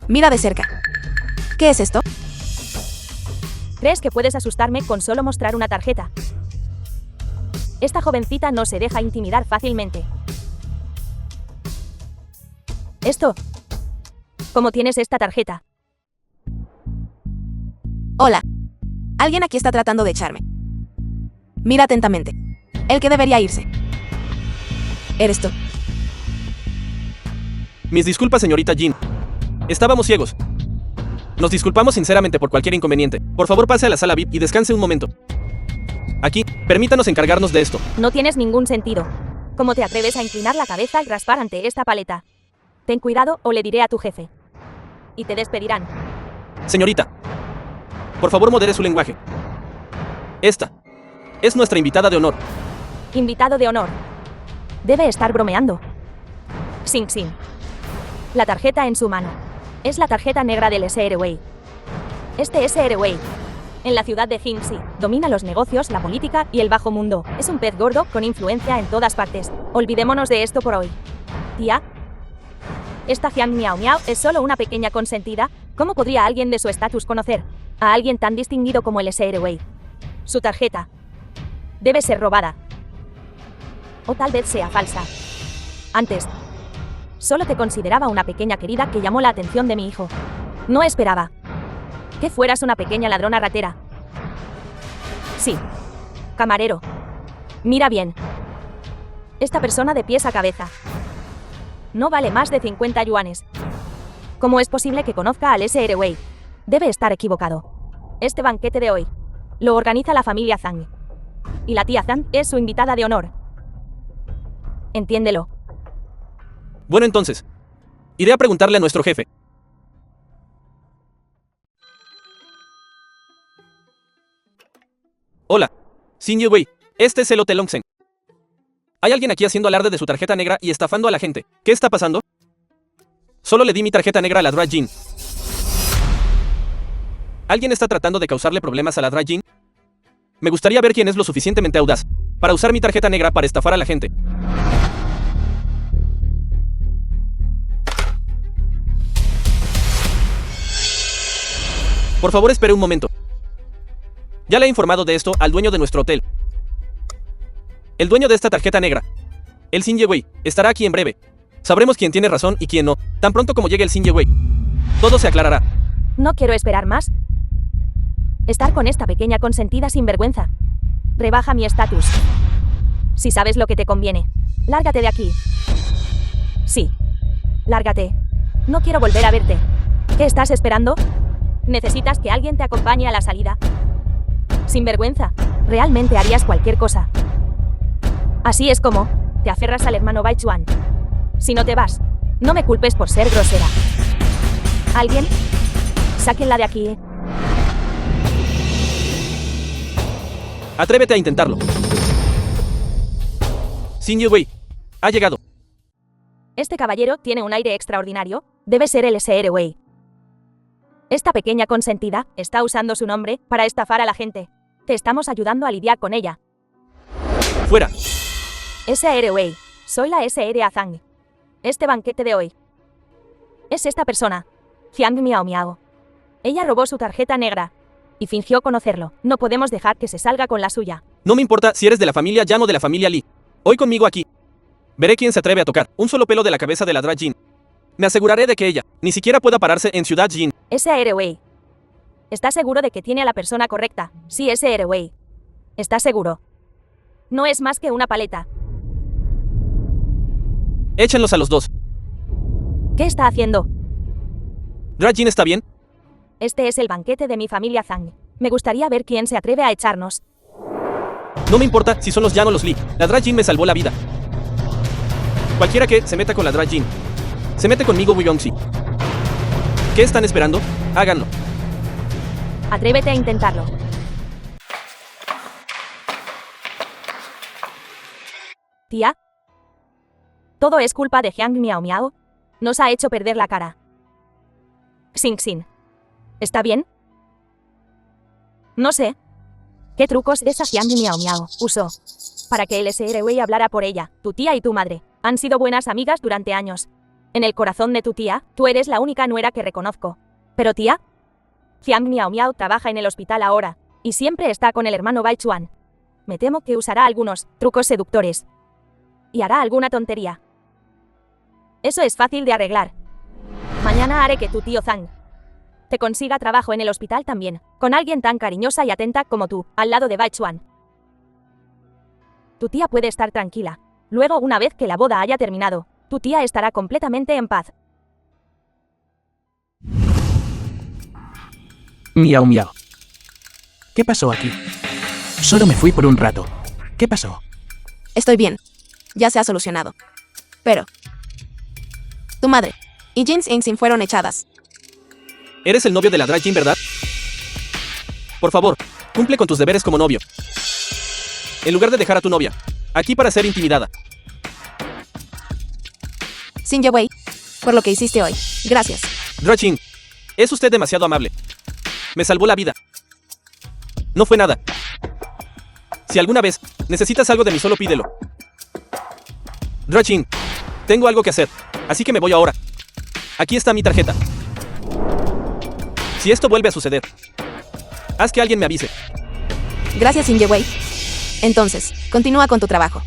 Mira de cerca. ¿Qué es esto? ¿Crees que puedes asustarme con solo mostrar una tarjeta? Esta jovencita no se deja intimidar fácilmente. ¿Esto? ¿Cómo tienes esta tarjeta? Hola. Alguien aquí está tratando de echarme. Mira atentamente. El que debería irse. Eres tú. Mis disculpas, señorita Jin. Estábamos ciegos. Nos disculpamos sinceramente por cualquier inconveniente. Por favor, pase a la sala VIP y descanse un momento. Aquí, permítanos encargarnos de esto. No tienes ningún sentido. ¿Cómo te atreves a inclinar la cabeza y raspar ante esta paleta? Ten cuidado o le diré a tu jefe. Y te despedirán. Señorita, por favor, modere su lenguaje. Esta es nuestra invitada de honor. Invitado de honor. Debe estar bromeando. Sing Sing. La tarjeta en su mano. Es la tarjeta negra del SRWay. Este SRWay, en la ciudad de Jingxi, domina los negocios, la política y el bajo mundo. Es un pez gordo con influencia en todas partes. Olvidémonos de esto por hoy. Tía, esta Jiang Miao Miao es solo una pequeña consentida. ¿Cómo podría alguien de su estatus conocer a alguien tan distinguido como el SRWay? Su tarjeta debe ser robada. O tal vez sea falsa. Antes, solo te consideraba una pequeña querida que llamó la atención de mi hijo. No esperaba que fueras una pequeña ladrona ratera. Sí. Camarero. Mira bien. Esta persona de pies a cabeza no vale más de 50 yuanes. ¿Cómo es posible que conozca al SRWay? Debe estar equivocado. Este banquete de hoy lo organiza la familia Zhang. Y la tía Zhang es su invitada de honor. Entiéndelo. Bueno, entonces, iré a preguntarle a nuestro jefe. Hola, Xin Wei, este es el Hotel Longsen. Hay alguien aquí haciendo alarde de su tarjeta negra y estafando a la gente. ¿Qué está pasando? Solo le di mi tarjeta negra a la Dra Jin. ¿Alguien está tratando de causarle problemas a la Dra Jin? Me gustaría ver quién es lo suficientemente audaz para usar mi tarjeta negra para estafar a la gente. Por favor, espere un momento. Ya le he informado de esto al dueño de nuestro hotel. El dueño de esta tarjeta negra, el Xin Wei, estará aquí en breve. Sabremos quién tiene razón y quién no, tan pronto como llegue el Xin Wei. Todo se aclarará. No quiero esperar más. Estar con esta pequeña consentida sin vergüenza rebaja mi estatus. Si sabes lo que te conviene, lárgate de aquí. Sí. Lárgate. No quiero volver a verte. ¿Qué estás esperando? ¿Necesitas que alguien te acompañe a la salida? Sin vergüenza, realmente harías cualquier cosa. Así es como te aferras al hermano Bai Chuan. Si no te vas, no me culpes por ser grosera. ¿Alguien? Sáquenla de aquí. Atrévete a intentarlo. Xin Wei, ha llegado. Este caballero tiene un aire extraordinario. Debe ser el SRWay. Esta pequeña consentida está usando su nombre para estafar a la gente. Te estamos ayudando a lidiar con ella. Fuera. SRWay. Soy la SRA Zhang. Este banquete de hoy es esta persona, Jiang Miao Miao. Ella robó su tarjeta negra y fingió conocerlo. No podemos dejar que se salga con la suya. No me importa si eres de la familia Yan o de la familia Li. Hoy conmigo aquí. Veré quién se atreve a tocar un solo pelo de la cabeza de la Dra Jin. Me aseguraré de que ella ni siquiera pueda pararse en Ciudad Jin. SRWay. ¿Estás seguro de que tiene a la persona correcta? Sí, SRWay. ¿Estás seguro? No es más que una paleta. Échenlos a los dos. ¿Qué está haciendo? ¿Dra Jin está bien? Este es el banquete de mi familia Zhang. Me gustaría ver quién se atreve a echarnos. No me importa si son los Yan o los Li. La Dra Jin me salvó la vida. Cualquiera que se meta con la Dra Jin se mete conmigo, Wuyongxi. ¿Qué están esperando? Háganlo. Atrévete a intentarlo. Tía. Todo es culpa de Jiang Miao Miao. Nos ha hecho perder la cara. Xing Xin. ¿Está bien? No sé. ¿Qué trucos esa Jiang Miao Miao usó para que el SRWay hablara por ella? Tu tía y tu madre han sido buenas amigas durante años. En el corazón de tu tía, tú eres la única nuera que reconozco. Pero tía, Jiang Miao Miao trabaja en el hospital ahora y siempre está con el hermano Bai Chuan. Me temo que usará algunos trucos seductores y hará alguna tontería. Eso es fácil de arreglar. Mañana haré que tu tío Zhang te consiga trabajo en el hospital también, con alguien tan cariñosa y atenta como tú, al lado de Baichuan. Tu tía puede estar tranquila. Luego, una vez que la boda haya terminado, tu tía estará completamente en paz. Miau miau. ¿Qué pasó aquí? Solo me fui por un rato. ¿Qué pasó? Estoy bien. Ya se ha solucionado. Pero... tu madre y Jin Xingxin fueron echadas. Eres el novio de la Drag Jin, ¿verdad? Por favor, cumple con tus deberes como novio. En lugar de dejar a tu novia aquí para ser intimidada. Xin Yewei, por lo que hiciste hoy. Gracias. Drag Jin, es usted demasiado amable. Me salvó la vida. No fue nada. Si alguna vez necesitas algo de mí, solo pídelo. Drag Jin, tengo algo que hacer, así que me voy ahora. Aquí está mi tarjeta. Si esto vuelve a suceder, haz que alguien me avise. Gracias, Xin Yewei. Entonces, continúa con tu trabajo.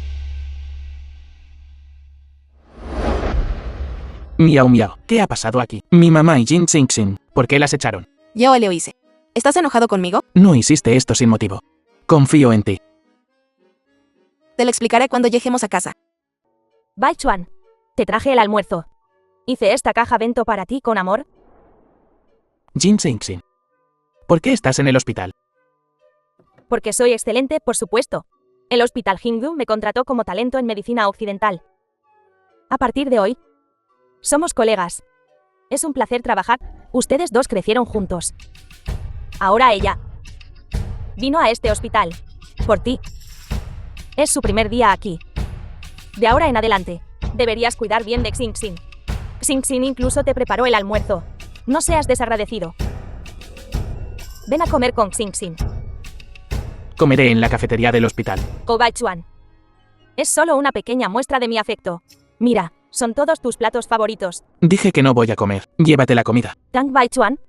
Miau miau. ¿Qué ha pasado aquí? Mi mamá y Jin Xingxin. ¿Por qué las echaron? Yo lo hice. ¿Estás enojado conmigo? No hiciste esto sin motivo. Confío en ti. Te lo explicaré cuando lleguemos a casa. Baichuan, te traje el almuerzo. Hice esta caja bento para ti con amor. Jin Xingxin. ¿Por qué estás en el hospital? Porque soy excelente, por supuesto. El Hospital Hindú me contrató como talento en medicina occidental. A partir de hoy, somos colegas. Es un placer trabajar. Ustedes dos crecieron juntos. Ahora ella vino a este hospital. Por ti. Es su primer día aquí. De ahora en adelante, deberías cuidar bien de Xingxin. Xingxin incluso te preparó el almuerzo. No seas desagradecido. Ven a comer con Xingxin. Comeré en la cafetería del hospital. Baichuan. Es solo una pequeña muestra de mi afecto. Mira, son todos tus platos favoritos. Dije que no voy a comer. Llévate la comida. Tang Baichuan.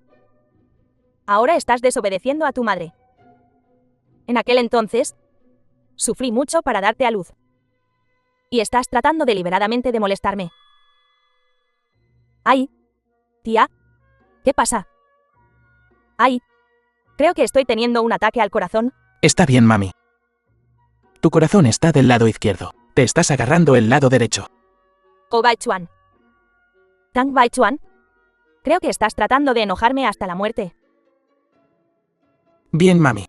Ahora estás desobedeciendo a tu madre. En aquel entonces, sufrí mucho para darte a luz. Y estás tratando deliberadamente de molestarme. ¡Ay! Tía, ¿qué pasa? ¡Ay! Creo que estoy teniendo un ataque al corazón. Está bien, mami. Tu corazón está del lado izquierdo. Te estás agarrando el lado derecho. Baichuan. Tang Baichuan. Creo que estás tratando de enojarme hasta la muerte. Bien, mami.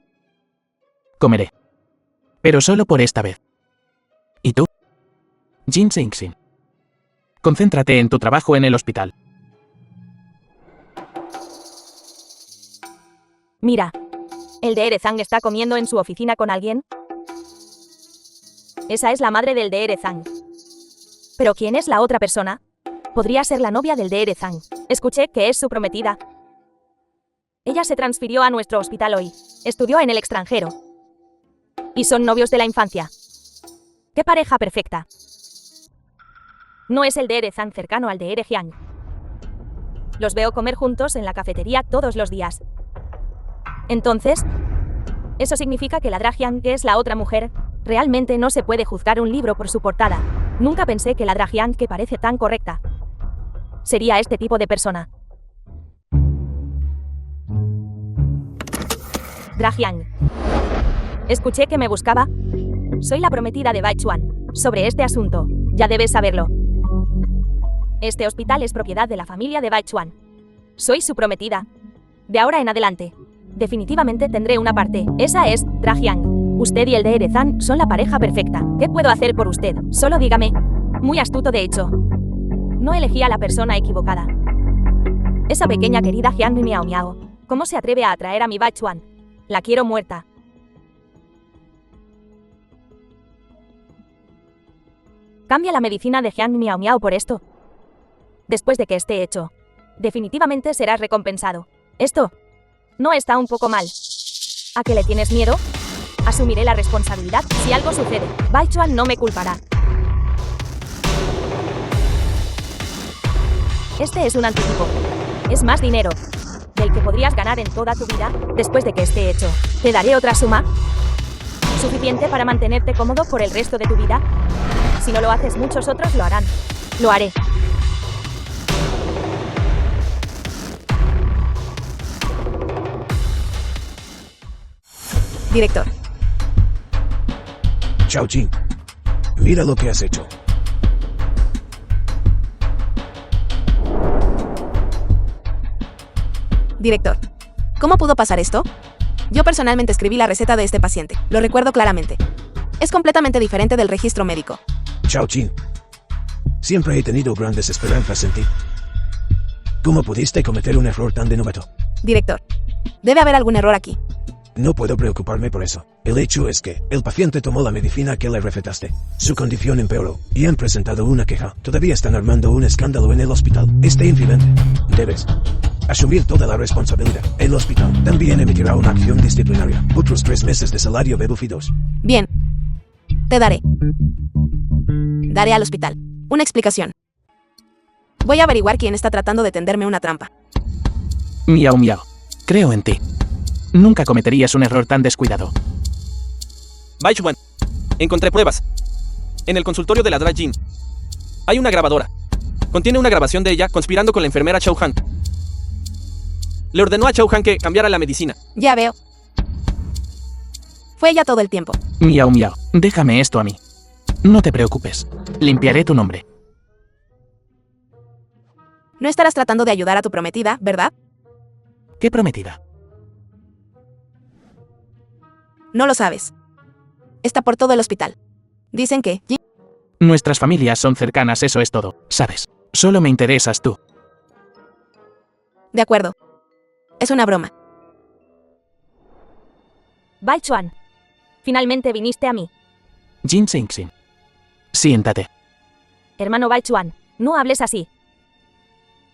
Comeré. Pero solo por esta vez. ¿Y tú? Jin Xingxin. Concéntrate en tu trabajo en el hospital. Mira, ¿el de Erezang está comiendo en su oficina con alguien? Esa es la madre del de Erezang. ¿Pero quién es la otra persona? Podría ser la novia del de Erezang. Escuché que es su prometida. Ella se transfirió a nuestro hospital hoy. Estudió en el extranjero. Y son novios de la infancia. ¡Qué pareja perfecta! No es el de Erezang cercano al de Erejiang. Los veo comer juntos en la cafetería todos los días. Entonces, eso significa que la Drajiang, que es la otra mujer, realmente no se puede juzgar un libro por su portada. Nunca pensé que la Drajiang, que parece tan correcta, sería este tipo de persona. Drajiang. Escuché que me buscaba. Soy la prometida de Baichuan. Sobre este asunto, ya debes saberlo. Este hospital es propiedad de la familia de Baichuan. Soy su prometida. De ahora en adelante, definitivamente tendré una parte. Esa es Drajiang. Usted y el de Erezang son la pareja perfecta. ¿Qué puedo hacer por usted? Solo dígame. Muy astuto, de hecho. No elegí a la persona equivocada. Esa pequeña querida Jiang Miao Miao. ¿Cómo se atreve a atraer a mi Baichuan? La quiero muerta. Cambia la medicina de Jiang Miao Miao por esto. Después de que esté hecho, definitivamente serás recompensado. Esto no está un poco mal. ¿A qué le tienes miedo? Asumiré la responsabilidad si algo sucede. Baichuan no me culpará. Este es un anticipo. Es más dinero del que podrías ganar en toda tu vida. Después de que esté hecho, te daré otra suma suficiente para mantenerte cómodo por el resto de tu vida. Si no lo haces, muchos otros lo harán. Lo haré. Director. Chao Jin. Mira lo que has hecho. Director. ¿Cómo pudo pasar esto? Yo personalmente escribí la receta de este paciente. Lo recuerdo claramente. Es completamente diferente del registro médico. Chao Jin. Siempre he tenido grandes esperanzas en ti. ¿Cómo pudiste cometer un error tan de novato? Director. Debe haber algún error aquí. No puedo preocuparme por eso. El hecho es que el paciente tomó la medicina que le recetaste. Su condición empeoró y han presentado una queja. Todavía están armando un escándalo en el hospital. Este incidente. Debes asumir toda la responsabilidad. El hospital también emitirá una acción disciplinaria. Otros 3 meses de salario de Buffy 2. Bien. Te daré. Daré al hospital una explicación. Voy a averiguar quién está tratando de tenderme una trampa. Miau miau. Creo en ti. Nunca cometerías un error tan descuidado. Baichuan. Encontré pruebas. En el consultorio de la Drag Jin. Hay una grabadora. Contiene una grabación de ella conspirando con la enfermera Chao Han. Le ordenó a Chao Han que cambiara la medicina. Ya veo. Fue ella todo el tiempo. Miau miau. Déjame esto a mí. No te preocupes. Limpiaré tu nombre. No estarás tratando de ayudar a tu prometida, ¿verdad? ¿Qué prometida? No lo sabes. Está por todo el hospital. Dicen que Jin. Nuestras familias son cercanas, eso es todo. ¿Sabes? Solo me interesas tú. De acuerdo. Es una broma. Baichuan. Finalmente viniste a mí. Jin Xingxin. Siéntate. Hermano Baichuan, no hables así.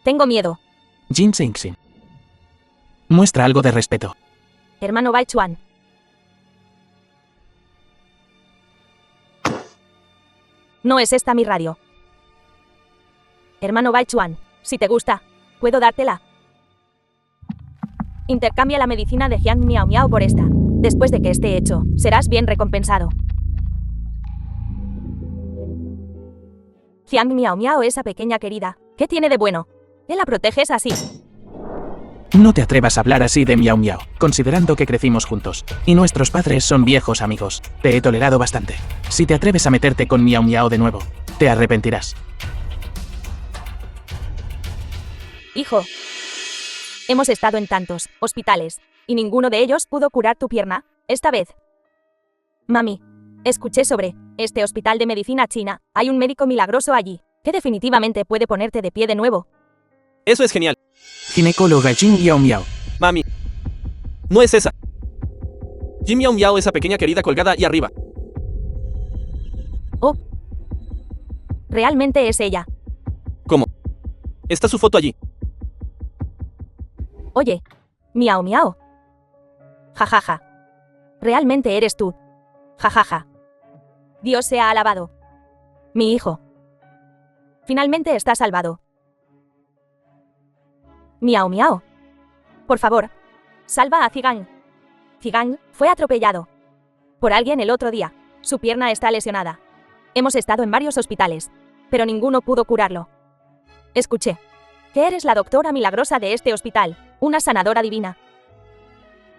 Tengo miedo. Jin Xingxin. Muestra algo de respeto. Hermano Baichuan. No es esta mi radio. Hermano Baichuan, si te gusta, puedo dártela. Intercambia la medicina de Jiang Miao Miao por esta. Después de que esté hecho, serás bien recompensado. Jiang Miao Miao, esa pequeña querida, ¿qué tiene de bueno? ¿Qué la proteges así? No te atrevas a hablar así de Miau Miau, considerando que crecimos juntos. Y nuestros padres son viejos amigos. Te he tolerado bastante. Si te atreves a meterte con Miau Miau de nuevo, te arrepentirás. Hijo, hemos estado en tantos hospitales, y ninguno de ellos pudo curar tu pierna, esta vez. Mami, escuché sobre este hospital de medicina china. Hay un médico milagroso allí, que definitivamente puede ponerte de pie de nuevo. Eso es genial. Ginecóloga Jin Miau Miau. Mami. No es esa. Jin Miao Miao, esa pequeña querida colgada y arriba. Oh. Realmente es ella. ¿Cómo? Está su foto allí. Oye. Miau Miau. Jajaja. Realmente eres tú. Jajaja. Dios sea alabado. Mi hijo. Finalmente está salvado. Miau Miau. Por favor, salva a Zigang. Zigang fue atropellado por alguien el otro día. Su pierna está lesionada. Hemos estado en varios hospitales, pero ninguno pudo curarlo. Escuché que eres la doctora milagrosa de este hospital, una sanadora divina,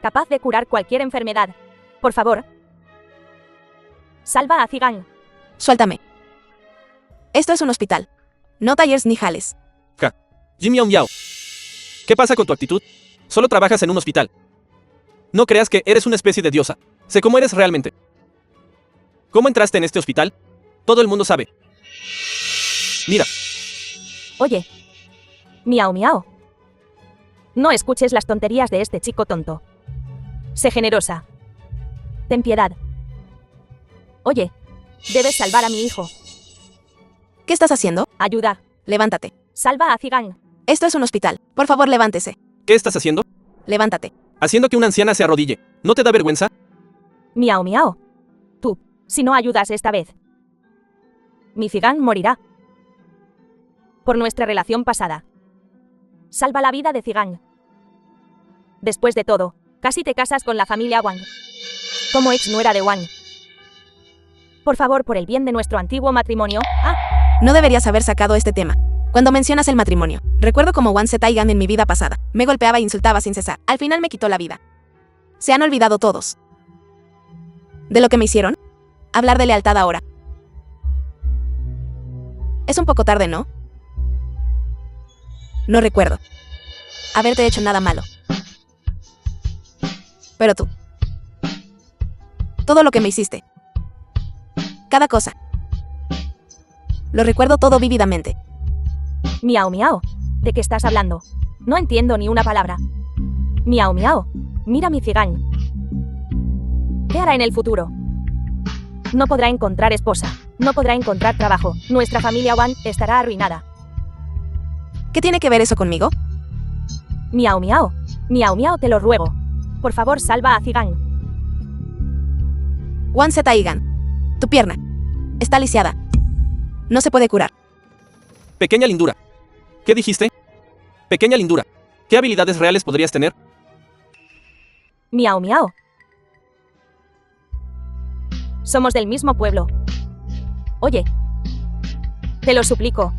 capaz de curar cualquier enfermedad. Por favor, salva a Zigang. Suéltame. Esto es un hospital. No talleres ni jales. Jin Miao Miao. ¿Qué pasa con tu actitud? Solo trabajas en un hospital. No creas que eres una especie de diosa. Sé cómo eres realmente. ¿Cómo entraste en este hospital? Todo el mundo sabe. Mira. Oye. Miau Miau. No escuches las tonterías de este chico tonto. Sé generosa. Ten piedad. Oye. Debes salvar a mi hijo. ¿Qué estás haciendo? Ayuda. Levántate. Salva a Zigang. Esto es un hospital. Por favor, levántese. ¿Qué estás haciendo? Levántate. Haciendo que una anciana se arrodille. ¿No te da vergüenza? Miau Miau. Tú, si no ayudas esta vez, mi Zigang morirá. Por nuestra relación pasada. Salva la vida de Zigang. Después de todo, casi te casas con la familia Wang. Como ex nuera de Wang. Por favor, por el bien de nuestro antiguo matrimonio. No deberías haber sacado este tema. Cuando mencionas el matrimonio, recuerdo como Wang Zetaigan en mi vida pasada. Me golpeaba e insultaba sin cesar. Al final me quitó la vida. Se han olvidado todos. ¿De lo que me hicieron? Hablar de lealtad ahora. Es un poco tarde, ¿no? No recuerdo haberte hecho nada malo. Pero tú. Todo lo que me hiciste. Cada cosa. Lo recuerdo todo vívidamente. Miau, miau. ¿De qué estás hablando? No entiendo ni una palabra. Miau, miau. Mira mi Zhigang. ¿Qué hará en el futuro? No podrá encontrar esposa. No podrá encontrar trabajo. Nuestra familia Wan estará arruinada. ¿Qué tiene que ver eso conmigo? Miau, miau. Miau, miau, te lo ruego. Por favor, salva a Zhigang. Wan Zetigan. Tu pierna. Está lisiada. No se puede curar. Pequeña lindura. ¿Qué dijiste? Pequeña lindura. ¿Qué habilidades reales podrías tener? Miau, miau. Somos del mismo pueblo. Oye. Te lo suplico.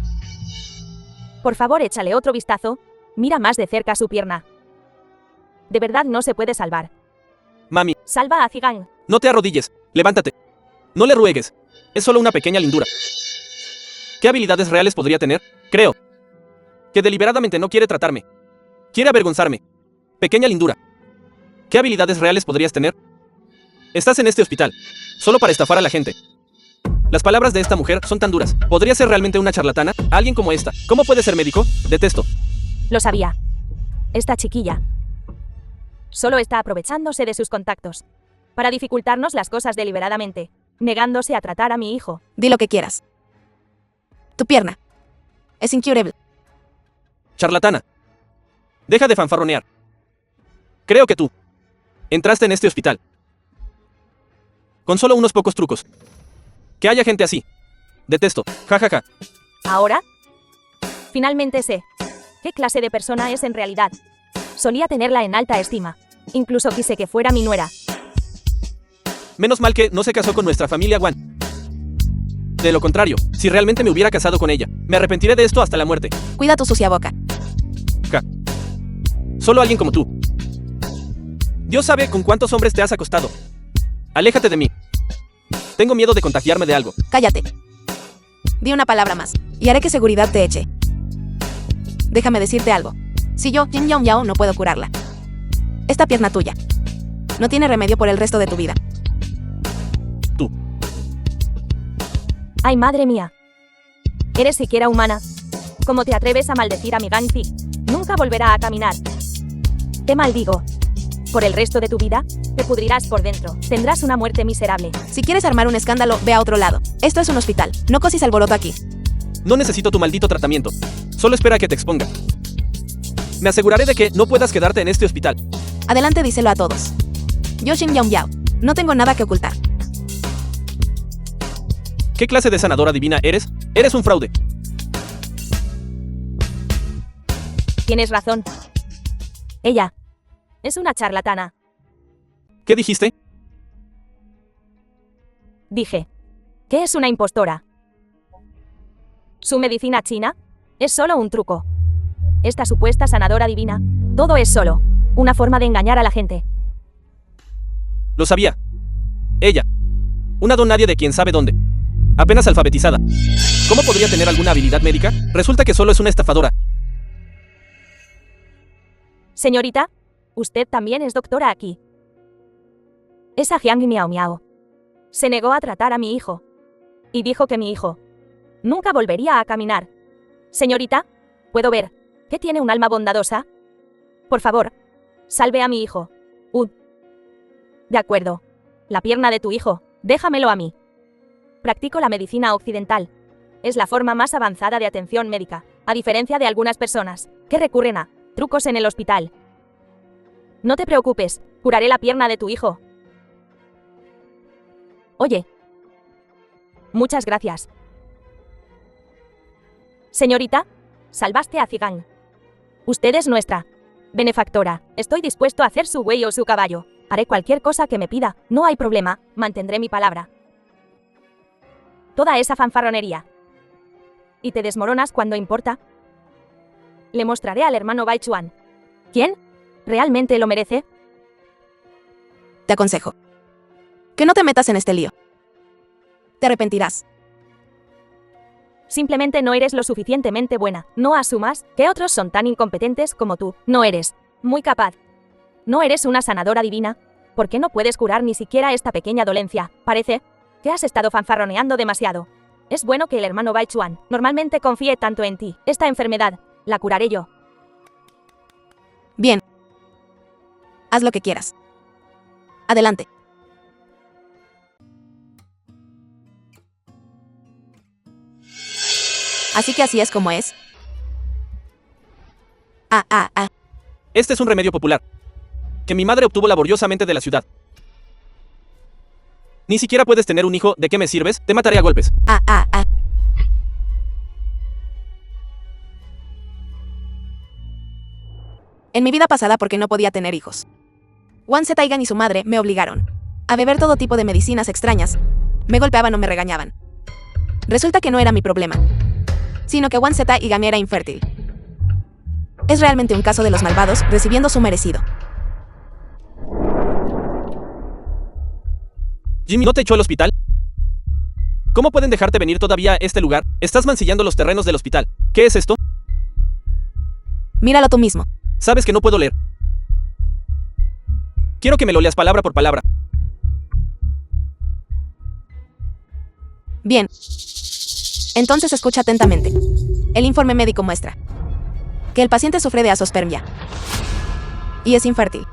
Por favor, échale otro vistazo. Mira más de cerca su pierna. De verdad no se puede salvar. Mami, Salva a Zhigang. no te arrodilles. Levántate. No le ruegues. Es solo una pequeña lindura. ¿Qué habilidades reales podría tener? Creo que deliberadamente no quiere tratarme. Quiere avergonzarme. Pequeña lindura. ¿Qué habilidades reales podrías tener? Estás en este hospital, solo para estafar a la gente. Las palabras de esta mujer son tan duras. ¿Podría ser realmente una charlatana? ¿Alguien como esta? ¿Cómo puede ser médico? Detesto. Lo sabía. Esta chiquilla solo está aprovechándose de sus contactos para dificultarnos las cosas deliberadamente, negándose a tratar a mi hijo. Di lo que quieras. Tu pierna. Es incurable. Charlatana. Deja de fanfarronear. Creo que tú entraste en este hospital con solo unos pocos trucos. Que haya gente así. Detesto. Ja, ja, ja. ¿Ahora? Finalmente sé qué clase de persona es en realidad. Solía tenerla en alta estima. Incluso quise que fuera mi nuera. Menos mal que no se casó con nuestra familia Wan. De lo contrario, si realmente me hubiera casado con ella, me arrepentiré de esto hasta la muerte. Cuida tu sucia boca. Ja. Solo alguien como tú. Dios sabe con cuántos hombres te has acostado. Aléjate de mí. Tengo miedo de contagiarme de algo. Cállate. Di una palabra más, y haré que seguridad te eche. Déjame decirte algo. Si yo, Jin Yong Yao, no puedo curarla. Esta pierna tuya no tiene remedio por el resto de tu vida. Tú. ¡Ay, madre mía! ¿Eres siquiera humana? ¿Cómo te atreves a maldecir a mi Gangzi? Nunca volverá a caminar. Te maldigo. Por el resto de tu vida, te pudrirás por dentro. Tendrás una muerte miserable. Si quieres armar un escándalo, ve a otro lado. Esto es un hospital. No cosis alboroto aquí. No necesito tu maldito tratamiento. Solo espera a que te exponga. Me aseguraré de que no puedas quedarte en este hospital. Adelante, díselo a todos. Yo, Jin Yong Yao, no tengo nada que ocultar. ¿Qué clase de sanadora divina eres? Eres un fraude. Tienes razón. Ella es una charlatana. ¿Qué dijiste? Dije que es una impostora. Su medicina china es solo un truco. Esta supuesta sanadora divina, todo es solo una forma de engañar a la gente. Lo sabía. Ella. Una don nadie de quien sabe dónde. Apenas alfabetizada. ¿Cómo podría tener alguna habilidad médica? Resulta que solo es una estafadora. Señorita, usted también es doctora aquí. Esa Jiang Miao Miao se negó a tratar a mi hijo. Y dijo que mi hijo nunca volvería a caminar. Señorita, ¿puedo ver que tiene un alma bondadosa? Por favor, salve a mi hijo. De acuerdo. La pierna de tu hijo, déjamelo a mí. Practico la medicina occidental. Es la forma más avanzada de atención médica, a diferencia de algunas personas que recurren a trucos en el hospital. No te preocupes, curaré la pierna de tu hijo. Oye. Muchas gracias. Señorita, salvaste a Zhigang. Usted es nuestra benefactora. Estoy dispuesto a hacer su buey o su caballo. Haré cualquier cosa que me pida. No hay problema, mantendré mi palabra. Toda esa fanfarronería. ¿Y te desmoronas cuando importa? Le mostraré al hermano Bai Chuan. ¿Quién? ¿Realmente lo merece? Te aconsejo Que no te metas en este lío. Te arrepentirás. Simplemente no eres lo suficientemente buena. No asumas que otros son tan incompetentes como tú. No eres muy capaz. No eres una sanadora divina. ¿Por qué no puedes curar ni siquiera esta pequeña dolencia? Parece que has estado fanfarroneando demasiado. Es bueno que el hermano Baichuan normalmente confíe tanto en ti. Esta enfermedad la curaré yo. Bien. Haz lo que quieras. Adelante. Así que así es como es. Este es un remedio popular que mi madre obtuvo laboriosamente de la ciudad. Ni siquiera puedes tener un hijo. ¿De qué me sirves? Te mataré a golpes. En mi vida pasada, porque no podía tener hijos, Wan Se Taigan y su madre me obligaron a beber todo tipo de medicinas extrañas. Me golpeaban o me regañaban. Resulta que no era mi problema, sino que Wan Se Taigan era infértil. Es realmente un caso de los malvados recibiendo su merecido. Jimmy, ¿no te echó al hospital? ¿Cómo pueden dejarte venir todavía a este lugar? Estás mancillando los terrenos del hospital. ¿Qué es esto? Míralo tú mismo. Sabes que no puedo leer. Quiero que me lo leas palabra por palabra. Bien. Entonces escucha atentamente. El informe médico muestra que el paciente sufre de azoospermia y es infértil.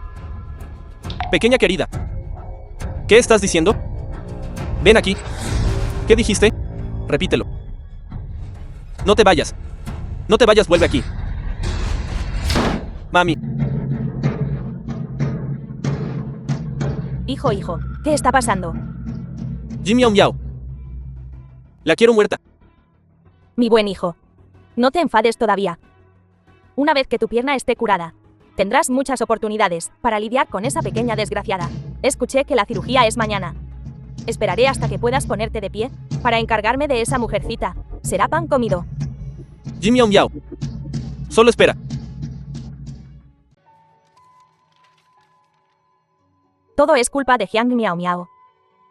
Pequeña querida, ¿qué estás diciendo? Ven aquí. ¿Qué dijiste? Repítelo. No te vayas. No te vayas, vuelve aquí. Mami. Hijo, ¿qué está pasando? Jimmy Miao Miao. La quiero muerta. Mi buen hijo. No te enfades todavía. Una vez que tu pierna esté curada, tendrás muchas oportunidades para lidiar con esa pequeña desgraciada. Escuché que la cirugía es mañana. Esperaré hasta que puedas ponerte de pie para encargarme de esa mujercita. Será pan comido. Jimmy Miao Miao. Solo espera. Todo es culpa de Jiang Miao Miao.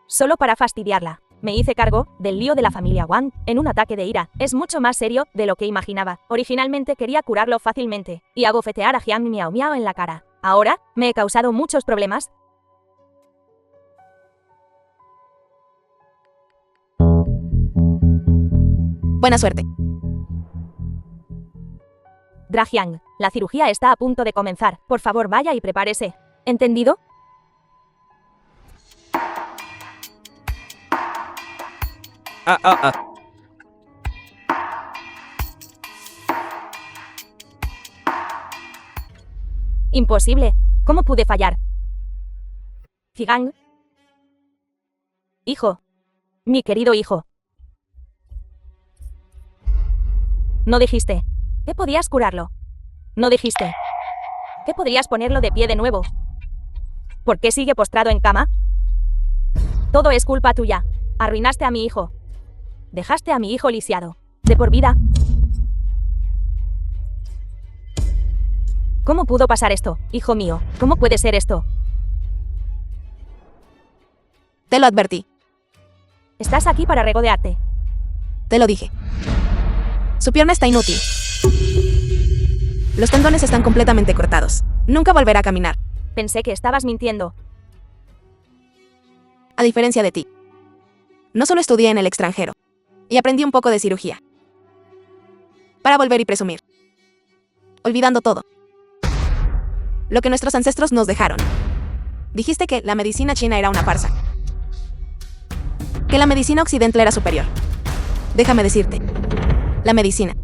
Solo para fastidiarla, me hice cargo del lío de la familia Wang en un ataque de ira. Es mucho más serio de lo que imaginaba. Originalmente quería curarlo fácilmente y abofetear a Jiang Miao Miao en la cara. Ahora, me he causado muchos problemas. Buena suerte. Drajiang, la cirugía está a punto de comenzar. Por favor, vaya y prepárese. ¿Entendido? Imposible. ¿Cómo pude fallar? Zigang. Hijo. Mi querido hijo. No dijiste que podías curarlo. No dijiste que podrías ponerlo de pie de nuevo. ¿Por qué sigue postrado en cama? Todo es culpa tuya. Arruinaste a mi hijo. Dejaste a mi hijo lisiado. De por vida. ¿Cómo pudo pasar esto, hijo mío? ¿Cómo puede ser esto? Te lo advertí. Estás aquí para regodearte. Te lo dije. Su pierna está inútil. Los tendones están completamente cortados. Nunca volverá a caminar. Pensé que estabas mintiendo. A diferencia de ti. No solo estudié en el extranjero. Y aprendí un poco de cirugía. Para volver y presumir. Olvidando todo. Lo que nuestros ancestros nos dejaron. Dijiste que la medicina china era una farsa. Que la medicina occidental era superior. Déjame decirte. La medicina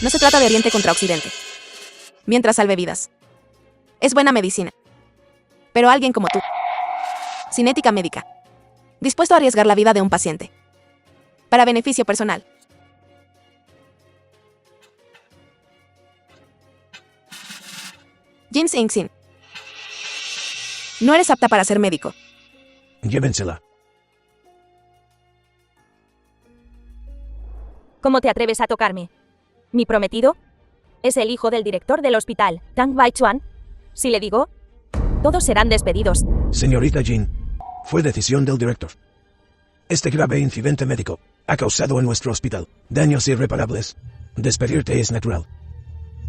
no se trata de Oriente contra Occidente. Mientras salve vidas. Es buena medicina. Pero alguien como tú, sin ética médica, dispuesto a arriesgar la vida de un paciente para beneficio personal. Jin Xingxin. No eres apta para ser médico. Llévensela. ¿Cómo te atreves a tocarme? ¿Mi prometido? Es el hijo del director del hospital, Tang Baichuan. Si le digo, todos serán despedidos. Señorita Jin, Fue decisión del director. Este grave incidente médico ha causado en nuestro hospital daños irreparables. Despedirte es natural.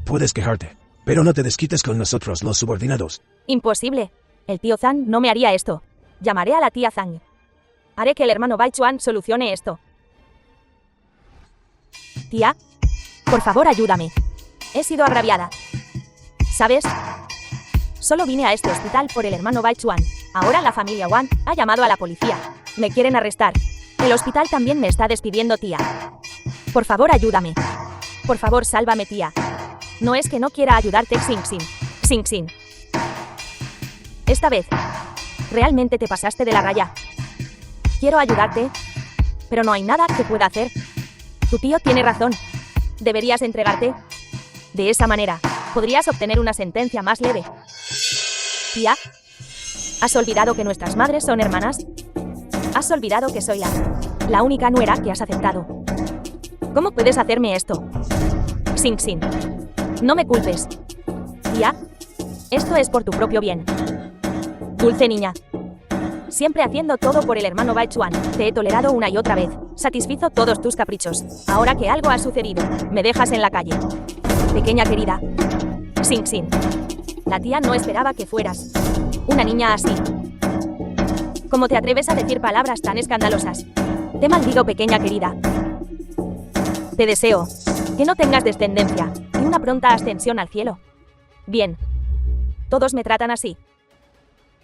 Puedes quejarte, pero no te desquites con nosotros los subordinados. Imposible. El tío Zhang no me haría esto. Llamaré a la tía Zhang. Haré que el hermano Baichuan solucione esto. Tía, por favor ayúdame. He sido agraviada. ¿Sabes? Solo vine a este hospital por el hermano Baichuan. Ahora la familia Wang ha llamado a la policía. Me quieren arrestar. El hospital también me está despidiendo, tía. Por favor ayúdame. Por favor sálvame, tía. No es que no quiera ayudarte, Xingxin. Xingxin. Esta vez, realmente te pasaste de la raya. Quiero ayudarte, pero no hay nada que pueda hacer. Tu tío tiene razón. Deberías entregarte. De esa manera, podrías obtener una sentencia más leve. Tía, ¿has olvidado que nuestras madres son hermanas? ¿Has olvidado que soy la única nuera que has aceptado? ¿Cómo puedes hacerme esto? Xingxin, no me culpes. Tía, esto es por tu propio bien. Dulce niña. Siempre haciendo todo por el hermano Baichuan. Te he tolerado una y otra vez. Satisfizo todos tus caprichos. Ahora que algo ha sucedido, me dejas en la calle. Pequeña querida. Xingxin. La tía no esperaba que fueras una niña así. ¿Cómo te atreves a decir palabras tan escandalosas? Te maldigo, pequeña querida. Te deseo que no tengas descendencia y una pronta ascensión al cielo. Bien. Todos me tratan así,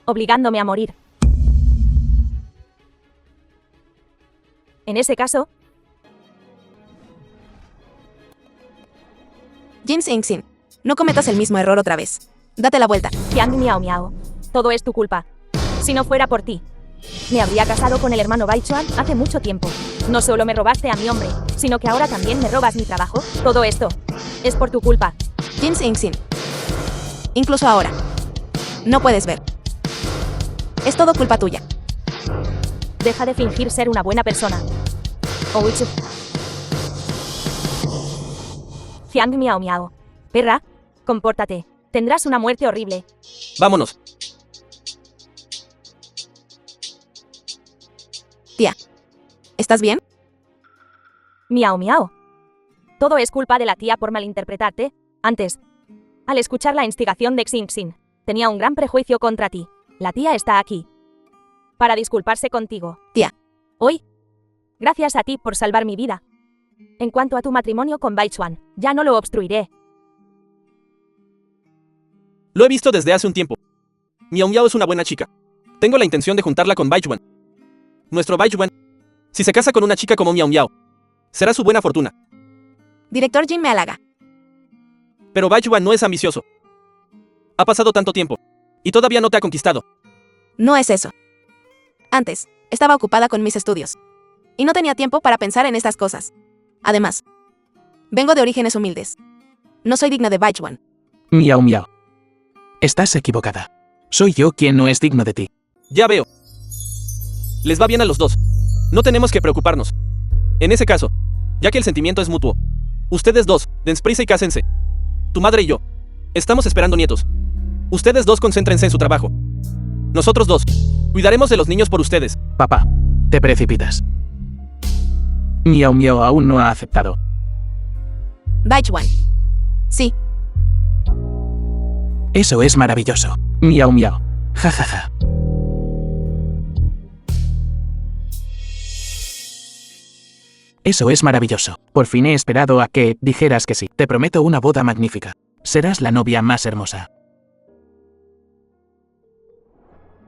obligándome a morir. En ese caso, Jin Xingxin, no cometas el mismo error otra vez. Date la vuelta. Jiang Miao Miao, todo es tu culpa. Si no fuera por ti, me habría casado con el hermano Baichuan hace mucho tiempo. No solo me robaste a mi hombre, sino que ahora también me robas mi trabajo. Todo esto es por tu culpa. Jin Xingxin. Incluso ahora. No puedes ver. Es todo culpa tuya. Deja de fingir ser una buena persona. Ouchu. Jiang Miao Miao. Perra, compórtate. Tendrás una muerte horrible. Vámonos. Tía. ¿Estás bien? Miao Miao. Todo es culpa de la tía por malinterpretarte. Antes, al escuchar la instigación de Xingxin, tenía un gran prejuicio contra ti. La tía está aquí para disculparse contigo. Tía. Hoy, gracias a ti por salvar mi vida. En cuanto a tu matrimonio con Baichuan, ya no lo obstruiré. Lo he visto desde hace un tiempo. Miao Miao es una buena chica. Tengo la intención de juntarla con Baichuan. Nuestro Baichuan, si se casa con una chica como Miao Miao, será su buena fortuna. Director Jin me halaga. Pero Baichuan no es ambicioso. Ha pasado tanto tiempo, y todavía no te ha conquistado. No es eso. Antes, estaba ocupada con mis estudios. Y no tenía tiempo para pensar en estas cosas. Además, vengo de orígenes humildes. No soy digna de Baichuan. Miao Miao. Estás equivocada. Soy yo quien no es digno de ti. Ya veo. Les va bien a los dos. No tenemos que preocuparnos. En ese caso, ya que el sentimiento es mutuo, ustedes dos, dense prisa y cásense. Tu madre y yo. Estamos esperando nietos. Ustedes dos concéntrense en su trabajo. Nosotros dos, cuidaremos de los niños por ustedes. Papá, te precipitas. Miao Miao aún no ha aceptado. Baichuan. Sí. Eso es maravilloso. Miao Miao. Ja ja ja. Eso es maravilloso. Por fin he esperado a que dijeras que sí. Te prometo una boda magnífica. Serás la novia más hermosa.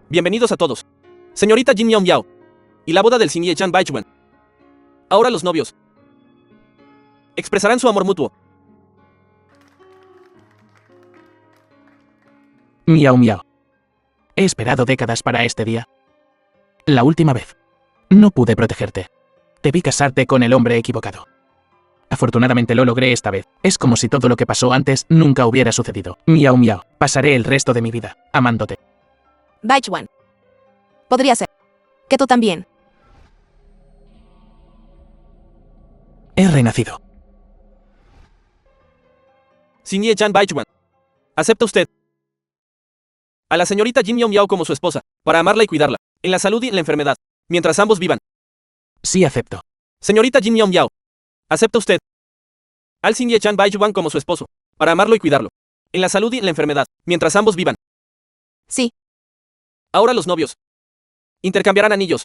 Bienvenidos a todos. Señorita Jin Miao Miao. Y la boda del Xinye Chan Baichuan. Ahora los novios expresarán su amor mutuo. Miao Miao. He esperado décadas para este día. La última vez, no pude protegerte. Debí casarte con el hombre equivocado. Afortunadamente lo logré esta vez. Es como si todo lo que pasó antes nunca hubiera sucedido. Miao Miao. Pasaré el resto de mi vida amándote. Baichuan. Podría ser. Que tú también. He renacido. Xinye Chan Baichuan. ¿Acepta usted a la señorita Jin Miao Miao como su esposa, para amarla y cuidarla, En la salud y en la enfermedad. Mientras ambos vivan. Sí acepto. Señorita Jin Yong Yao. ¿Acepta usted? Al Xin Ye Chan Bai Yuan como su esposo. Para amarlo y cuidarlo. En la salud y en la enfermedad. Mientras ambos vivan. Sí. Ahora los novios. Intercambiarán anillos.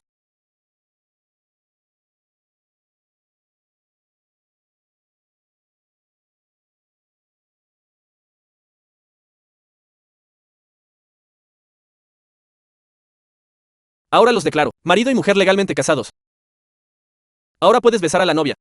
Ahora los declaro, marido y mujer legalmente casados. Ahora puedes besar a la novia.